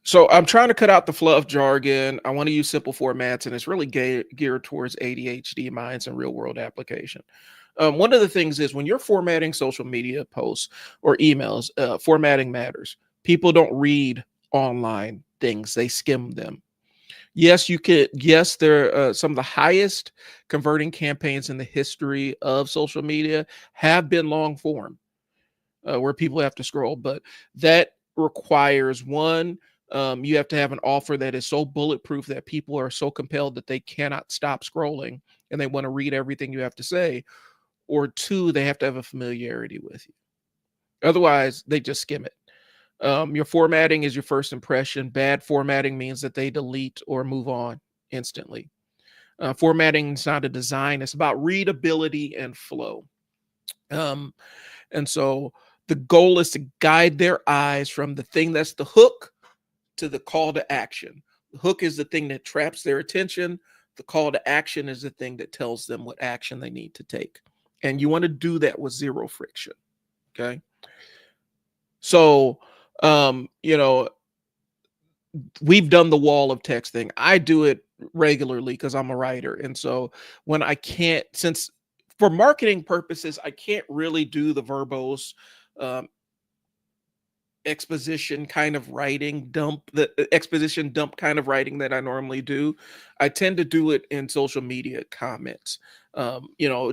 So I'm trying to cut out the fluff jargon. I want to use simple formats, and it's really geared towards ADHD minds and real world application. One of the things is when you're formatting social media posts or emails, formatting matters. People don't read online things; they skim them. Yes, you could. Yes, there are some of the highest converting campaigns in the history of social media have been long form, where people have to scroll, but that requires one. You have to have an offer that is so bulletproof that people are so compelled that they cannot stop scrolling and they want to read everything you have to say. Or two, they have to have a familiarity with you. Otherwise, they just skim it. Your formatting is your first impression. Bad formatting means that they delete or move on instantly. Formatting is not a design, it's about readability and flow. Um, and so the goal is to guide their eyes from the thing that's the hook to the call to action. The hook is the thing that traps their attention. The call to action is the thing that tells them what action they need to take. And you want to do that with zero friction. Okay. So, you know, we've done the wall of text thing. I do it regularly because I'm a writer. And so when I can't, since for marketing purposes, I can't really do the verbose um, exposition kind of writing the exposition dump kind of writing that I normally do. I tend to do it in social media comments,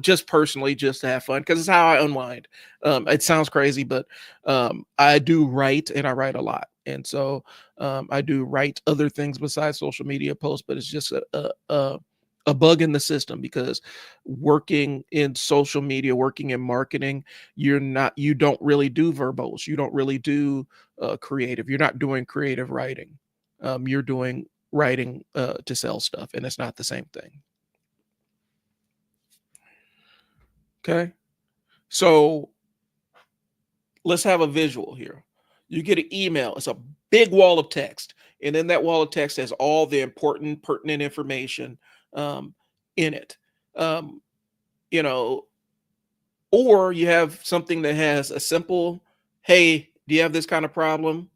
just personally, just to have fun, because it's how I unwind. It sounds crazy, but I do write, and I write a lot, and so I do write other things besides social media posts, but it's just a bug in the system, because working in social media, working in marketing, you don't really do verbose, you don't really do creative, you're not doing creative writing, you're doing writing to sell stuff, and it's not the same thing. Okay, so let's have a visual here. You get an email, it's a big wall of text, and then that wall of text has all the important pertinent information um, in it. um, you know or you have something that has a simple, hey, do you have this kind of problem?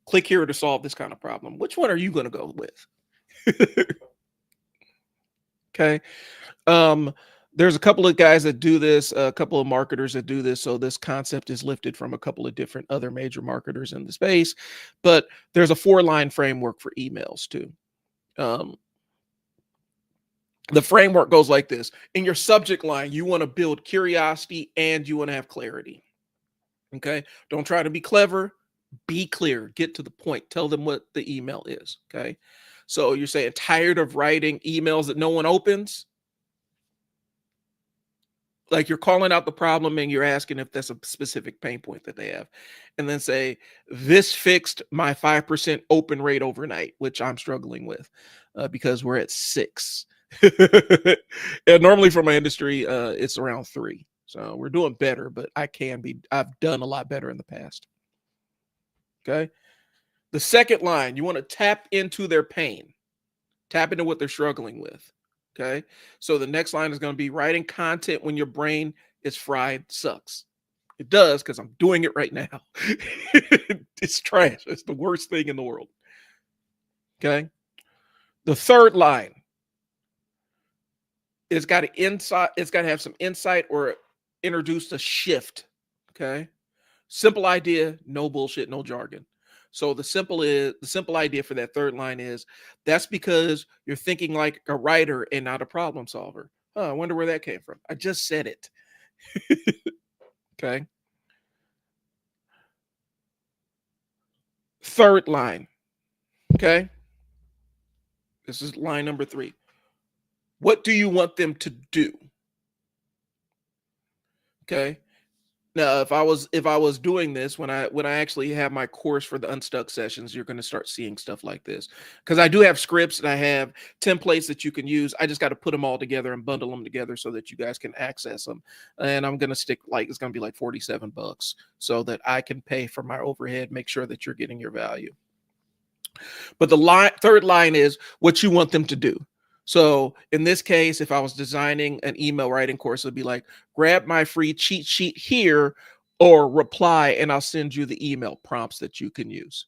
Click here to solve this kind of problem. Which one are you going to go with? Okay. Um, there's a couple of guys that do this, a couple of marketers that do this. So this concept is lifted from a couple of different other major marketers in the space. But there's a 4-line framework for emails too. Um, the framework goes like this. In your subject line, you want to build curiosity and you want to have clarity. Okay. Don't try to be clever. Be clear. Get to the point. Tell them what the email is. Okay. So you're saying tired of writing emails that no one opens? Like, you're calling out the problem and you're asking if that's a specific pain point that they have. And then say, this fixed my 5% open rate overnight, which I'm struggling with because we're at 6. And normally for my industry, it's around 3. So we're doing better, but I've done a lot better in the past. Okay. The second line, you want to tap into their pain, tap into what they're struggling with. Okay. So the next line is going to be writing content when your brain is fried sucks. It does because I'm doing it right now. It's trash. It's the worst thing in the world. Okay. The third line, it's got to insight, it's got to have some insight or introduce a shift. Okay. Simple idea, no bullshit, no jargon. So the simple idea for that third line is that's because you're thinking like a writer and not a problem solver. Oh, I wonder where that came from. I just said it. Okay. Third line. Okay. This is line number 3. What do you want them to do? Okay. Now, if I was doing this when I actually have my course for the Unstuck sessions, you're going to start seeing stuff like this because I do have scripts and I have templates that you can use. I just got to put them all together and bundle them together so that you guys can access them. And I'm going to stick like it's going to be like $47 so that I can pay for my overhead, make sure that you're getting your value. But the third line is what you want them to do. So in this case, if I was designing an email writing course, it'd be like, grab my free cheat sheet here or reply, and I'll send you the email prompts that you can use.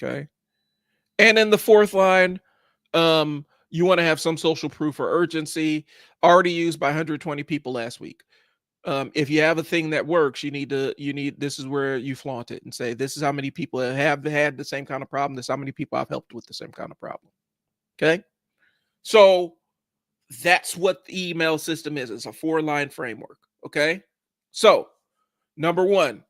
Okay. And in the fourth line, you want to have some social proof or urgency already used by 120 people last week. If you have a thing that works, this is where you flaunt it and say, this is how many people have had the same kind of problem. This is how many people I've helped with the same kind of problem. Okay. So that's what the email system is. It's a 4-line framework. Okay. So number 1,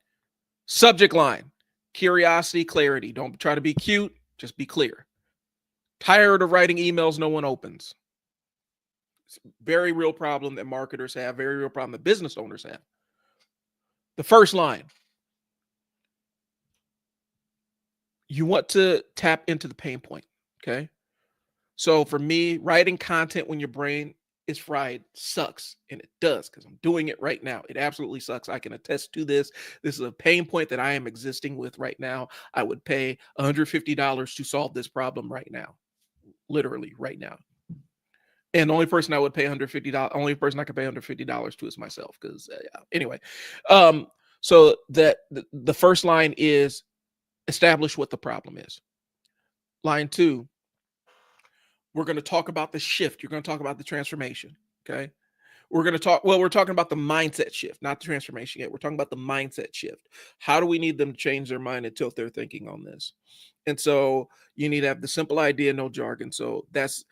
subject line, curiosity, clarity. Don't try to be cute. Just be clear. Tired of writing emails no one opens. It's a very real problem that marketers have, very real problem that business owners have. The first line, you want to tap into the pain point. Okay. So for me, writing content when your brain is fried sucks. And it does because I'm doing it right now. It absolutely sucks. I can attest to this. This is a pain point that I am existing with right now. I would pay $150 to solve this problem right now. Literally right now. And the only person I would pay $150, only person I could pay $150 to is myself. Because yeah. Anyway, so that the first line is establish what the problem is. Line 2, we're going to talk about the shift. You're going to talk about the transformation. Okay. We're talking about the mindset shift, not the transformation yet. We're talking about the mindset shift. How do we need them to change their mind and tilt their thinking on this? And so you need to have the simple idea, no jargon. So that's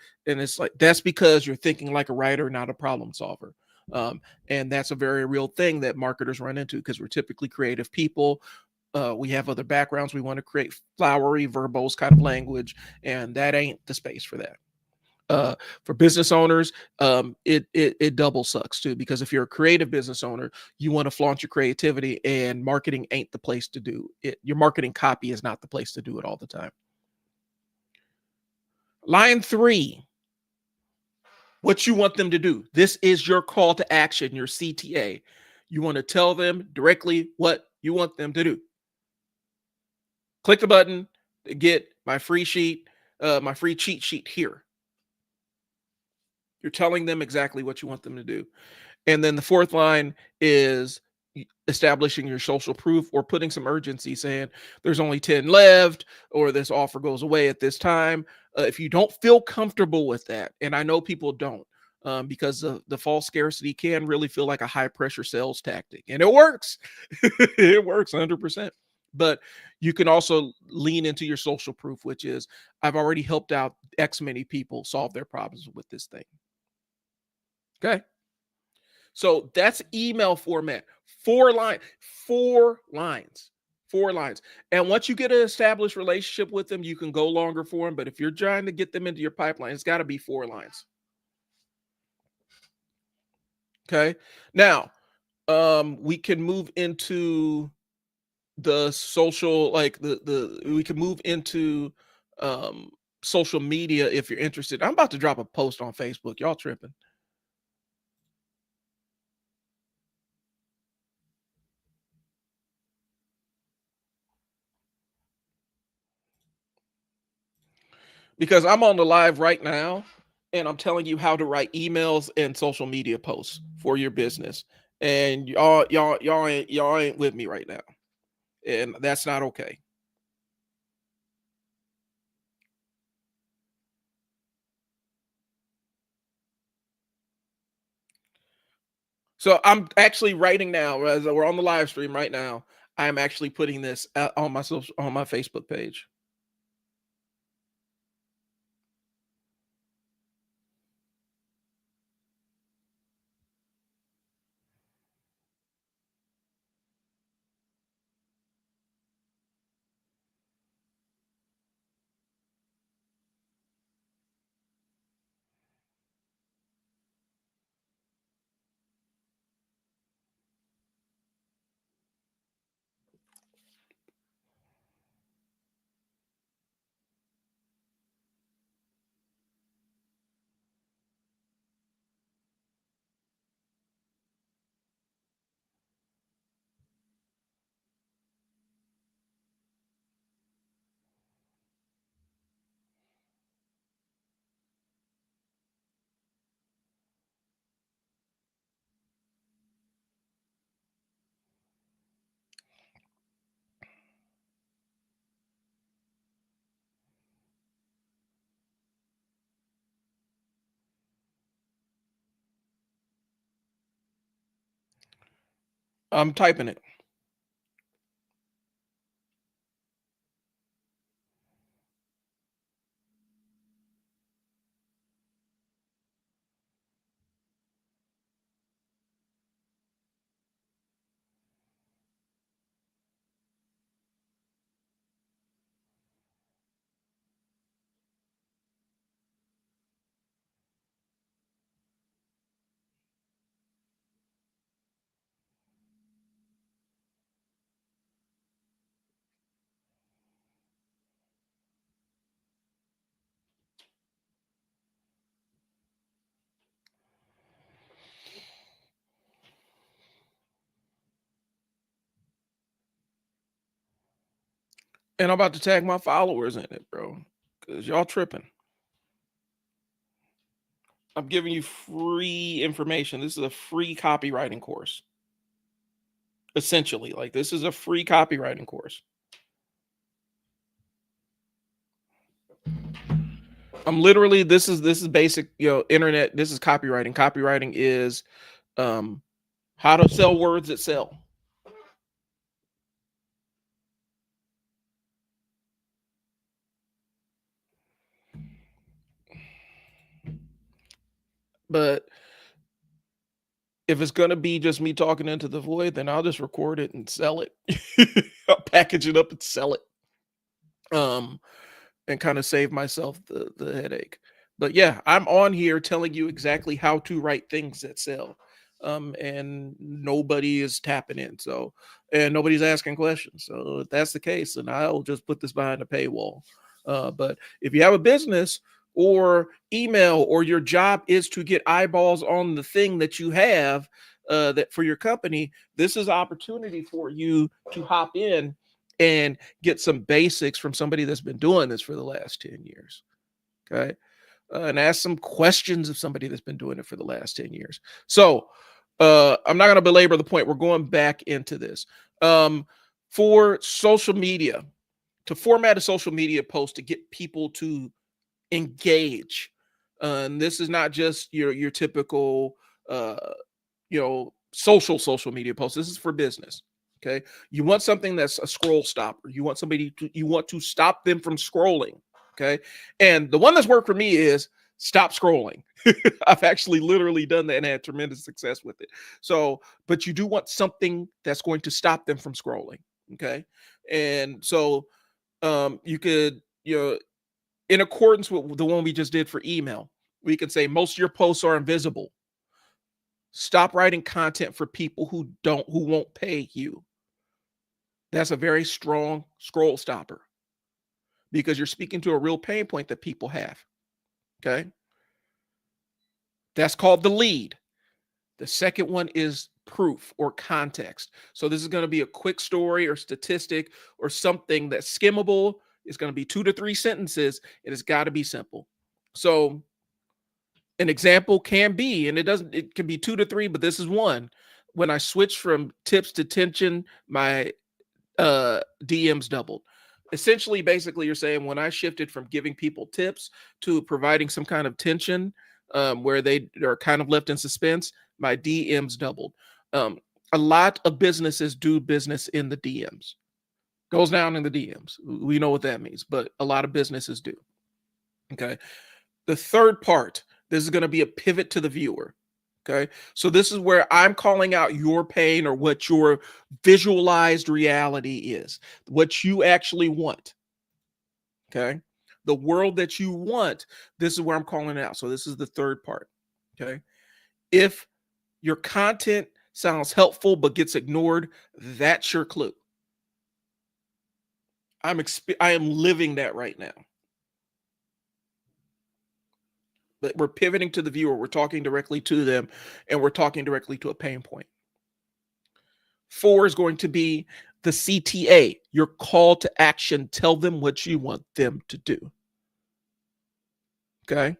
because you're thinking like a writer, not a problem solver. And that's a very real thing that marketers run into because we're typically creative people. We have other backgrounds. We want to create flowery, verbose kind of language, and that ain't the space for that. For business owners, it double sucks too, because if you're a creative business owner, you want to flaunt your creativity, and marketing ain't the place to do it. Your marketing copy is not the place to do it all the time. Line 3, what you want them to do. This is your call to action, your CTA. You want to tell them directly what you want them to do. Click the button to get my free sheet, my free cheat sheet here. You're telling them exactly what you want them to do. And then the fourth line is establishing your social proof or putting some urgency, saying there's only 10 left or this offer goes away at this time. If you don't feel comfortable with that, and I know people don't, because the false scarcity can really feel like a high pressure sales tactic, and it works. It works 100%. But you can also lean into your social proof, which is I've already helped out X many people solve their problems with this thing. Okay. So that's email format. 4 lines. 4 lines. And once you get an established relationship with them, you can go longer for them. But if you're trying to get them into your pipeline, it's got to be 4 lines. Okay. Now, we can move into the social, like we can move into social media if you're interested. I'm about to drop a post on Facebook. Y'all tripping. because I'm on the live right now and I'm telling you how to write emails and social media posts for your business. And y'all ain't with me right now. And that's not okay. So I'm actually writing now as we're on the live stream right now. I'm actually putting this on my on my Facebook page. I'm typing it. And I'm about to tag my followers in it, bro. Cause y'all tripping. I'm giving you free information. This is a free copywriting course. Essentially, like this is a free copywriting course. I'm literally this is basic, internet. This is copywriting. Copywriting is um how to sell words that sell. But if it's gonna be just me talking into the void, then I'll just record it and sell it. I'll package it up and sell it. Um, and kind of save myself the headache. But yeah, I'm on here telling you exactly how to write things that sell. And nobody is tapping in. So, and nobody's asking questions. So if that's the case, then I'll just put this behind a paywall. But if you have a business or email or your job is to get eyeballs on the thing that you have, that for your company, this is opportunity for you to hop in and get some basics from somebody that's been doing this for the last 10 years. Okay. And ask some questions of somebody that's been doing it for the last 10 years. So I'm not going to belabor the point. We're going back into this. For social media, to format a social media post to get people to engage. And this is not just your typical uh, social media posts. This is for business. Okay. You want something that's a scroll stopper. You want to stop them from scrolling. Okay. And the one that's worked for me is stop scrolling. I've actually literally done that and had tremendous success with it. So, but you do want something that's going to stop them from scrolling. Okay. And so you could, in accordance with the one we just did for email, we could say most of your posts are invisible. Stop writing content for people who won't pay you. That's a very strong scroll stopper because you're speaking to a real pain point that people have. Okay. That's called the lead. The second one is proof or context. So this is going to be a quick story or statistic or something that's skimmable. It's going to be 2 to 3 sentences. It has got to be simple. So an example can be, and it can be 2 to 3, but this is one. When I switched from tips to tension, my DMs doubled. Essentially, basically, you're saying when I shifted from giving people tips to providing some kind of tension, where they are kind of left in suspense, my DMs doubled. Um, a lot of businesses do business in the DMs. Goes down in the DMs. We know what that means, but a lot of businesses do. Okay. The third part, this is going to be a pivot to the viewer. Okay. So this is where I'm calling out your pain or what your visualized reality is, what you actually want. Okay. The world that you want, this is where I'm calling it out. So this is the third part. Okay. If your content sounds helpful but gets ignored, that's your clue. I am living that right now. But we're pivoting to the viewer. We're talking directly to them, and we're talking directly to a pain point. 4 is going to be the CTA, your call to action. Tell them what you want them to do. Okay.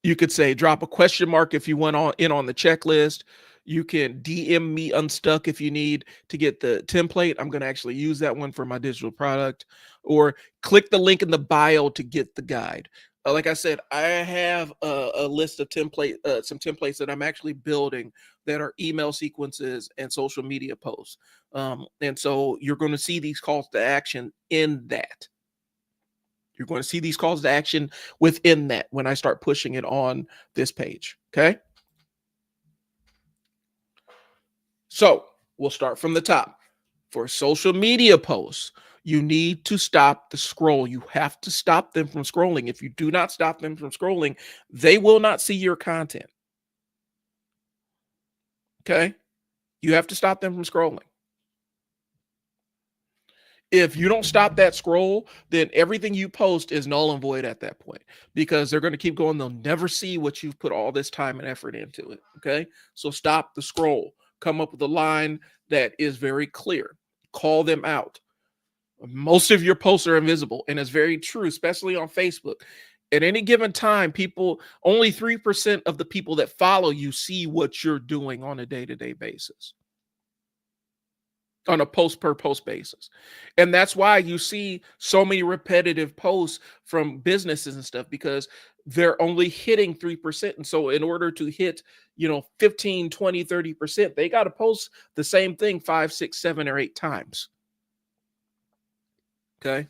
You could say drop a question mark if you went on the checklist. You can DM me Unstuck if you need to get the template. I'm going to actually use that one for my digital product, or click the link in the bio to get the guide. Like I said, I have a list of some templates that I'm actually building that are email sequences and social media posts. And so you're going to see these calls to action in that. You're going to see these calls to action within that when I start pushing it on this page. Okay. So we'll start from the top. For social media posts, you need to stop the scroll. You have to stop them from scrolling. If you do not stop them from scrolling, they will not see your content. Okay. You have to stop them from scrolling. If you don't stop that scroll, then everything you post is null and void at that point, because they're going to keep going. They'll never see what you've put all this time and effort into it. Okay. So stop the scroll. Come up with a line that is very clear. Call them out. Most of your posts are invisible, and it's very true, especially on Facebook. At any given time, only 3% of the people that follow you see what you're doing on a day-to-day basis, on a post per post basis. And that's why you see so many repetitive posts from businesses and stuff, because they're only hitting 3%. And so in order to hit, 15, 20, 30%, they got to post the same thing 5, 6, 7, or 8 times. Okay.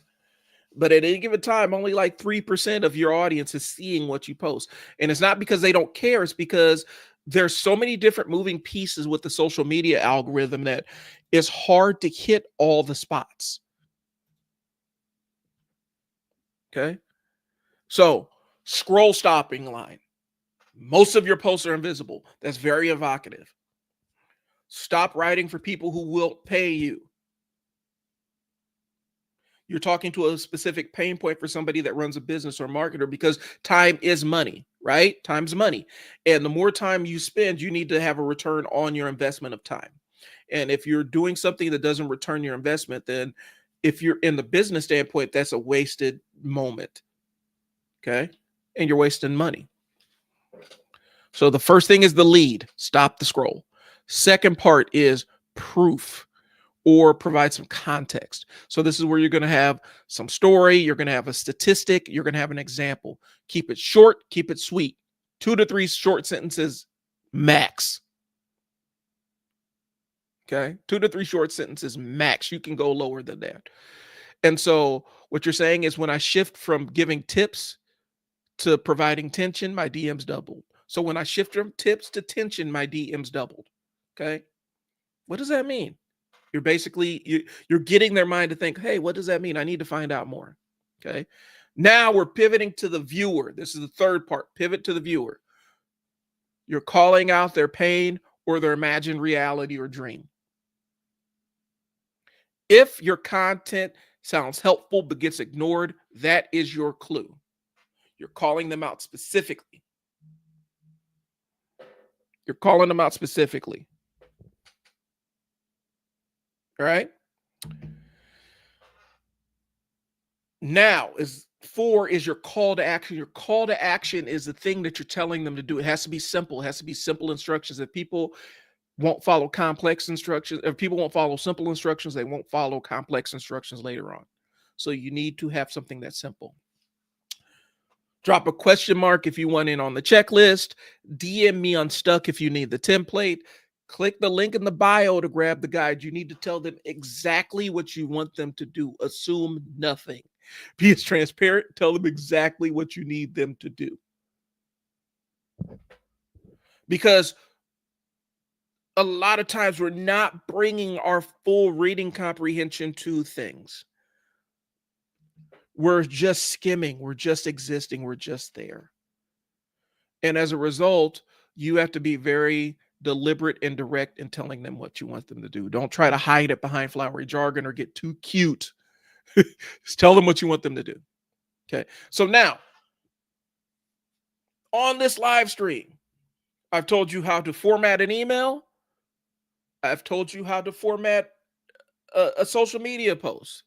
But at any given time, only like 3% of your audience is seeing what you post. And it's not because they don't care. It's because there's so many different moving pieces with the social media algorithm that it's hard to hit all the spots. Okay. So scroll stopping line. Most of your posts are invisible. That's very evocative. Stop writing for people who will pay you. You're talking to a specific pain point for somebody that runs a business or marketer, because time is money, right? Time's money. And the more time you spend, you need to have a return on your investment of time. And if you're doing something that doesn't return your investment, then if you're in the business standpoint, that's a wasted moment. Okay. And you're wasting money. So the first thing is the lead. Stop the scroll. Second part is proof, or provide some context. So this is where you're going to have some story, you're going to have a statistic, you're going to have an example. Keep it short, keep it sweet. 2 to 3 short sentences max. Okay? 2 to 3 short sentences max. You can go lower than that. And so what you're saying is, when I shift from giving tips to providing tension, my DMs doubled. So when I shift from tips to tension, my DMs doubled. Okay? What does that mean? You're basically you're getting their mind to think, hey, what does that mean? I need to find out more. Okay. Now we're pivoting to the viewer. This is the third part. Pivot to the viewer. You're calling out their pain or their imagined reality or dream. If your content sounds helpful but gets ignored, that is your clue. You're calling them out specifically. You're calling them out specifically. All right. Now is 4 is your call to action. Your call to action is the thing that you're telling them to do. It has to be simple. It has to be simple instructions. If people won't follow complex instructions, if people won't follow simple instructions, they won't follow complex instructions later on. So you need to have something that's simple. Drop a question mark if you want in on the checklist. DM me Unstuck if you need the template. Click the link in the bio to grab the guide. You need to tell them exactly what you want them to do. Assume nothing. Be as transparent. Tell them exactly what you need them to do. Because a lot of times we're not bringing our full reading comprehension to things. We're just skimming. We're just existing. We're just there. And as a result, you have to be very deliberate and direct in telling them what you want them to do. Don't try to hide it behind flowery jargon or get too cute. Just tell them what you want them to do. Okay. So now, on this live stream, I've told you how to format an email. I've told you how to format a social media post.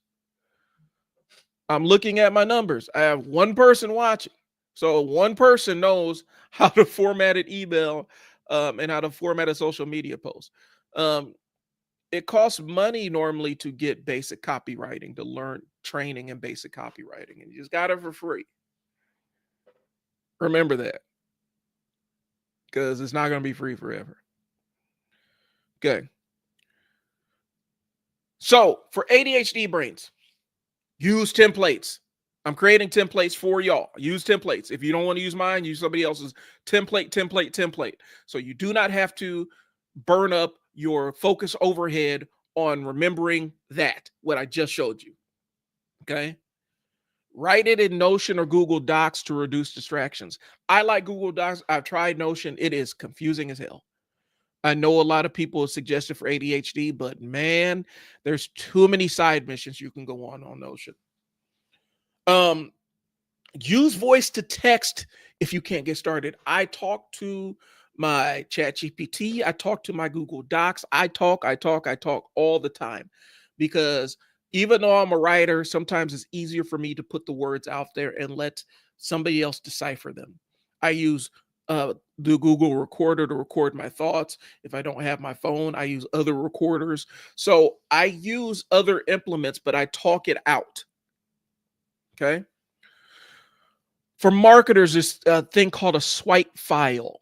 I'm looking at my numbers. I have one person watching. So one person knows how to format an email and how to format a social media post. It costs money normally to get basic copywriting, to learn training in basic copywriting, and you just got it for free. Remember that, because it's not going to be free forever. Okay. So for ADHD brains, use templates. I'm creating templates for y'all. Use templates. If you don't want to use mine, use somebody else's template. So you do not have to burn up your focus overhead on remembering what I just showed you. Okay. Write it in Notion or Google Docs to reduce distractions. I like Google Docs. I've tried Notion. It is confusing as hell. I know a lot of people have suggested for ADHD, but man, there's too many side missions you can go on Notion. Use voice to text if you can't get started. I talk to my ChatGPT. I talk to my Google Docs. I talk all the time, because even though I'm a writer, sometimes it's easier for me to put the words out there and let somebody else decipher them. I use the Google Recorder to record my thoughts. If I don't have my phone, I use other recorders. So I use other implements, but I talk it out. Okay. For marketers, there's a thing called a swipe file.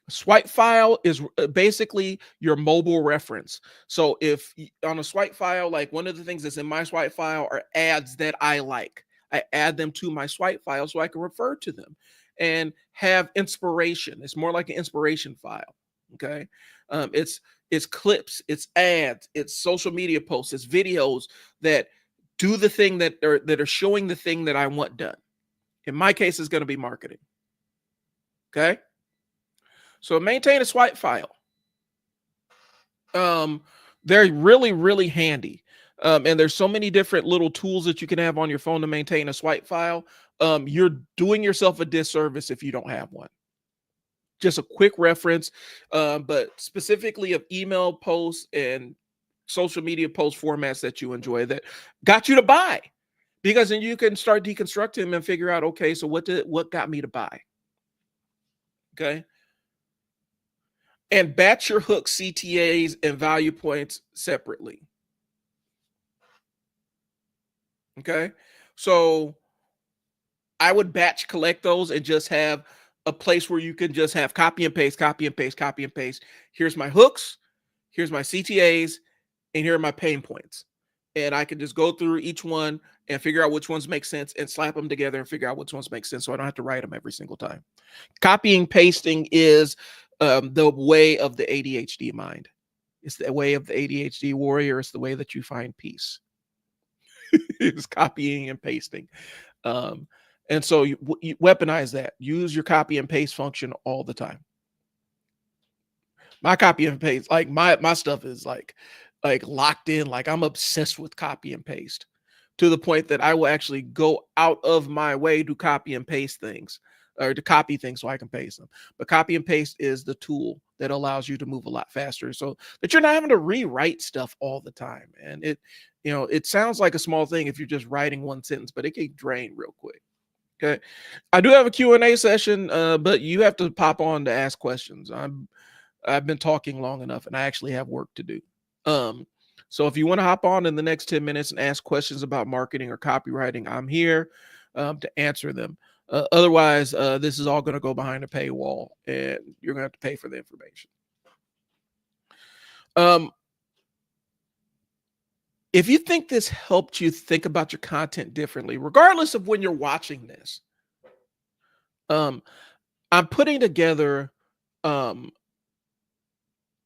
A swipe file is basically your mobile reference. So if on a swipe file, like one of the things that's in my swipe file are ads that I like. I add them to my swipe file so I can refer to them and have inspiration. It's more like an inspiration file. Okay. It's clips, it's ads, it's social media posts, it's videos that do the thing that are showing the thing that I want done. In my case, it's going to be marketing. Okay. So maintain a swipe file. They're really, really handy. And there's so many different little tools that you can have on your phone to maintain a swipe file. You're doing yourself a disservice if you don't have one. Just a quick reference, but specifically of email posts and social media post formats that you enjoy that got you to buy. Because then you can start deconstructing them and figure out, okay, so what got me to buy? Okay. And batch your hooks, CTAs, and value points separately. Okay. So I would batch collect those and just have a place where you can just have copy and paste. Here's my hooks, here's my CTAs, and here are my pain points. And I can just go through each one and figure out which ones make sense and slap them together and figure out which ones make sense, so I don't have to write them every single time. Copying, pasting is the way of the ADHD mind. It's the way of the ADHD warrior. It's the way that you find peace. It's copying and pasting. And so you weaponize that. Use your copy and paste function all the time. My copy and paste, like my stuff is like locked in. Like I'm obsessed with copy and paste to the point that I will actually go out of my way to copy and paste things, or to copy things so I can paste them. But copy and paste is the tool that allows you to move a lot faster, so that you're not having to rewrite stuff all the time. And it sounds like a small thing if you're just writing one sentence, but it can drain real quick. Okay. I do have a Q&A session, but you have to pop on to ask questions. I've been talking long enough and I actually have work to do. Um, so if you want to hop on in the next 10 minutes and ask questions about marketing or copywriting, I'm here to answer them. Otherwise, this is all going to go behind a paywall and you're going to have to pay for the information. If you think this helped you think about your content differently, regardless of when you're watching this, um, I'm putting together um,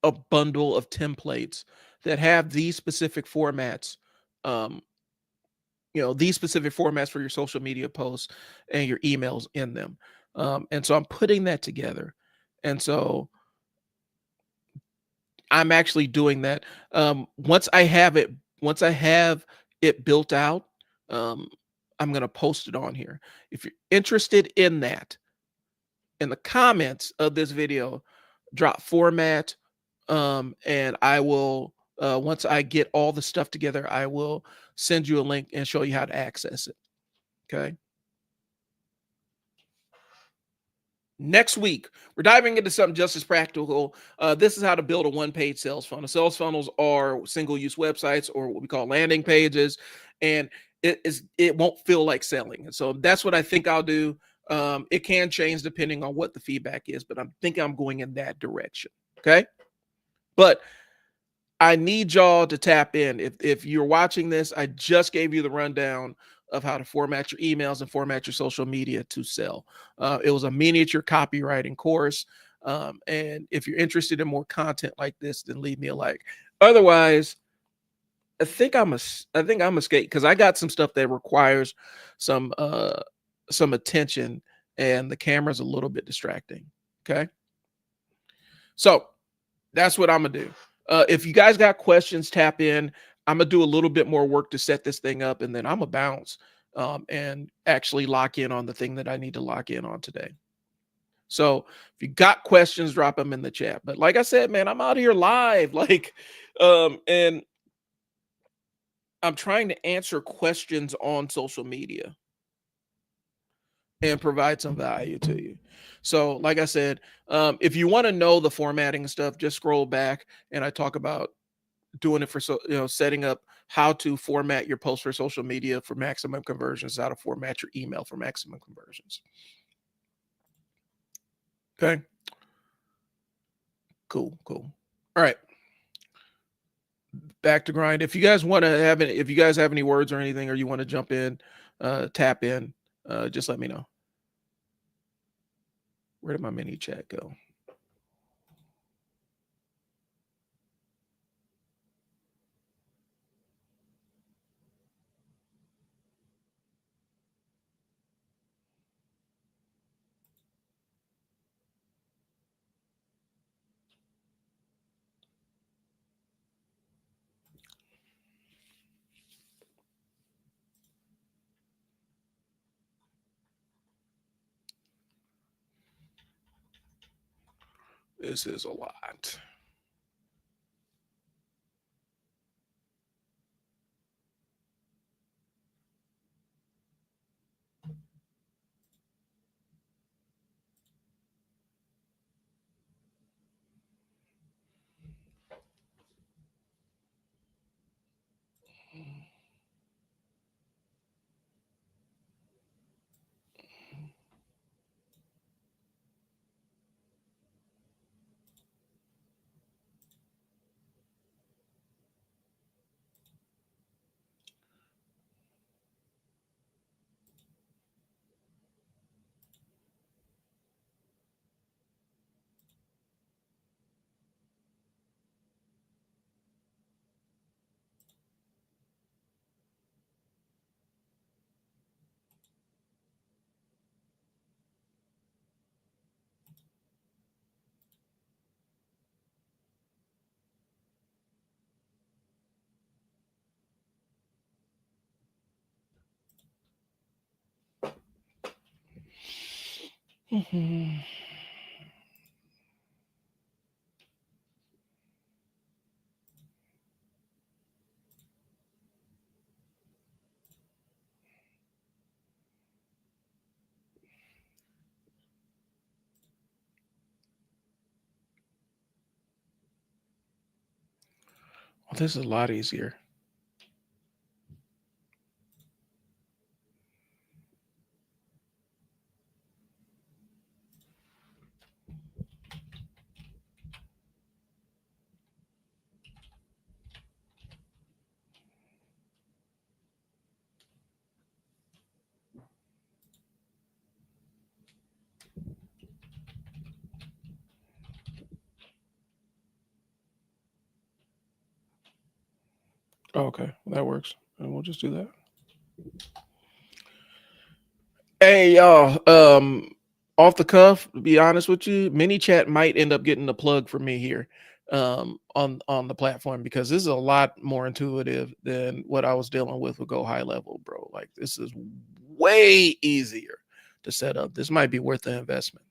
a bundle of templates that have these specific formats, um, these specific formats for your social media posts and your emails in them. And so I'm putting that together. And so I'm actually doing that. Once I have it built out, um, I'm going to post it on here. If you're interested in that, in the comments of this video, drop format, and I will, once I get all the stuff together, I will send you a link and show you how to access it. Okay. Next week, we're diving into something just as practical. This is how to build a one-page sales funnel. Sales funnels are single-use websites or what we call landing pages, and it won't feel like selling. And so that's what I think I'll do. It can change depending on what the feedback is, but I'm thinking I'm going in that direction. Okay, but I need y'all to tap in. If you're watching this, I just gave you the rundown of how to format your emails and format your social media to sell. It was a miniature copywriting course. And if you're interested in more content like this, then leave me a like. Otherwise, I think I'm a skate because I got some stuff that requires some attention, and the camera's a little bit distracting. Okay. So that's what I'm gonna do. If you guys got questions, tap in. I'm gonna do a little bit more work to set this thing up, and then I'm gonna bounce and actually lock in on the thing that I need to lock in on today. So if you got questions, drop them in the chat. But like I said, man, I'm out here live, and I'm trying to answer questions on social media and provide some value to you. So, like I said, if you want to know the formatting and stuff, just scroll back and I talk about doing it for setting up how to format your post for social media for maximum conversions, how to format your email for maximum conversions. Okay. Cool. All right. Back to grind. If you guys want to have if you guys have any words or anything, or you want to jump in, tap in, just let me know. Where did my mini chat go? This is a lot. Oh, this is a lot easier. Okay, that works. And we'll just do that. Hey y'all, off the cuff, to be honest with you, mini chat might end up getting a plug for me here on the platform because this is a lot more intuitive than what I was dealing with Go High Level, bro. Like this is way easier to set up. This might be worth the investment.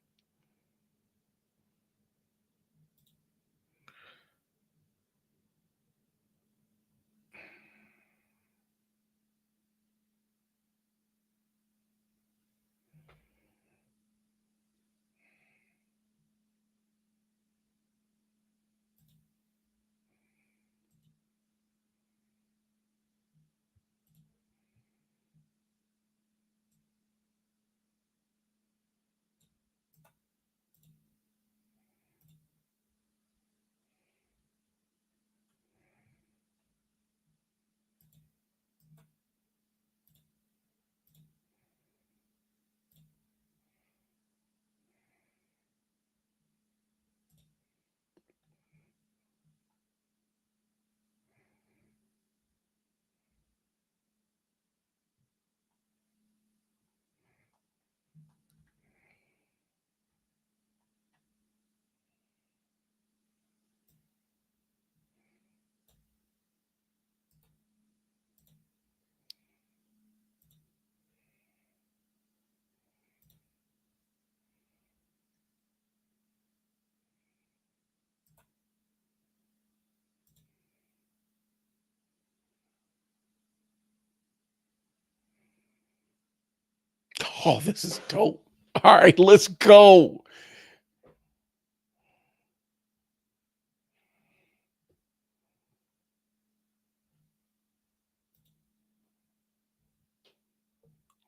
Oh, this is dope. All right, let's go.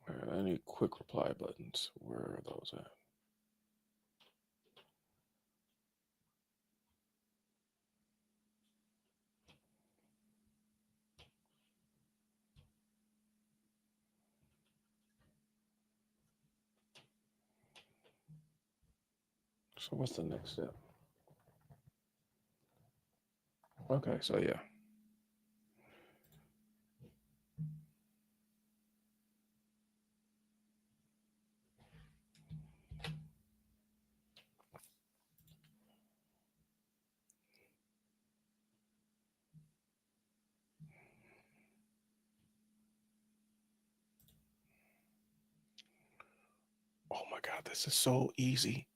All right, I need quick reply buttons. Where are those at? So what's the next step? Okay, so yeah. Oh my God, this is so easy.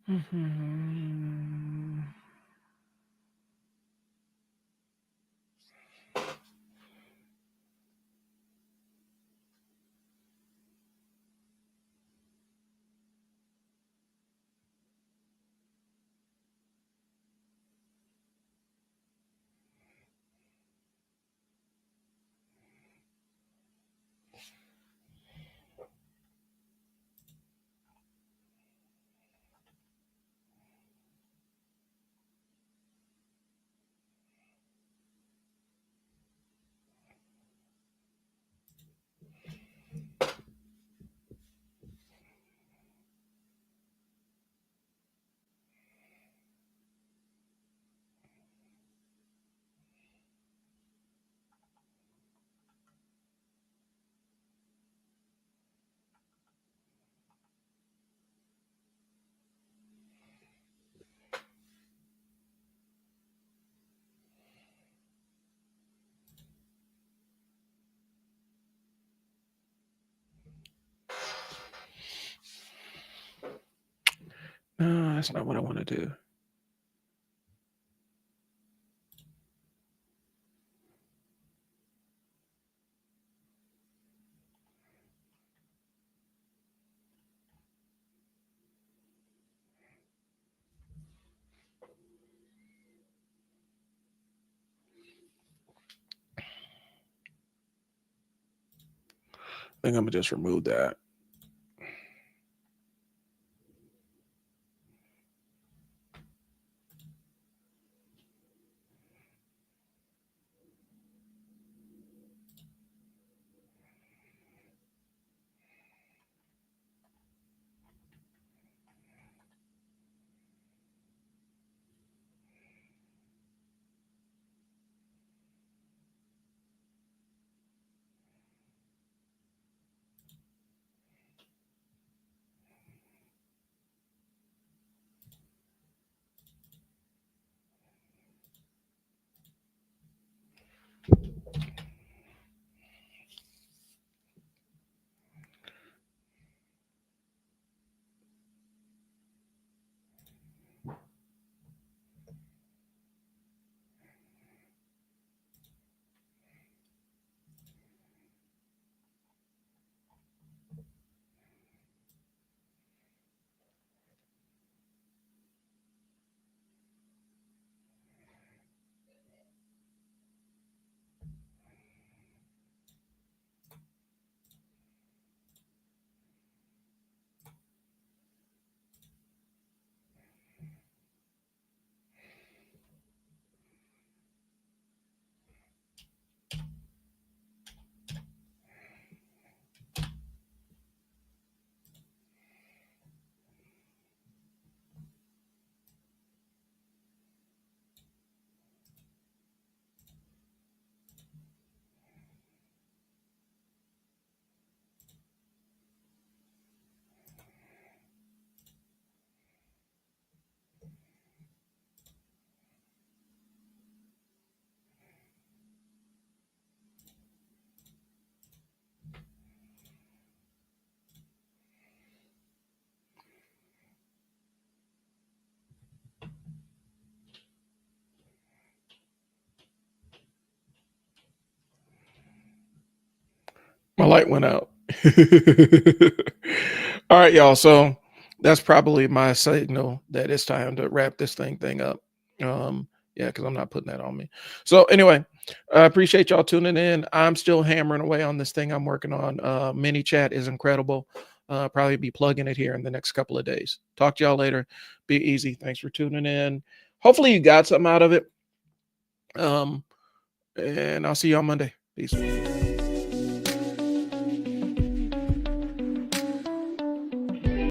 Mhm. No, that's not what I want to do. I think I'm gonna just remove that. My light went out. All right, y'all. So that's probably my signal that it's time to wrap this thing up. Yeah, because I'm not putting that on me. So anyway, I appreciate y'all tuning in. I'm still hammering away on this thing I'm working on. Mini chat is incredible. Probably be plugging it here in the next couple of days. Talk to y'all later. Be easy. Thanks for tuning in. Hopefully you got something out of it. And I'll see you on Monday. Peace.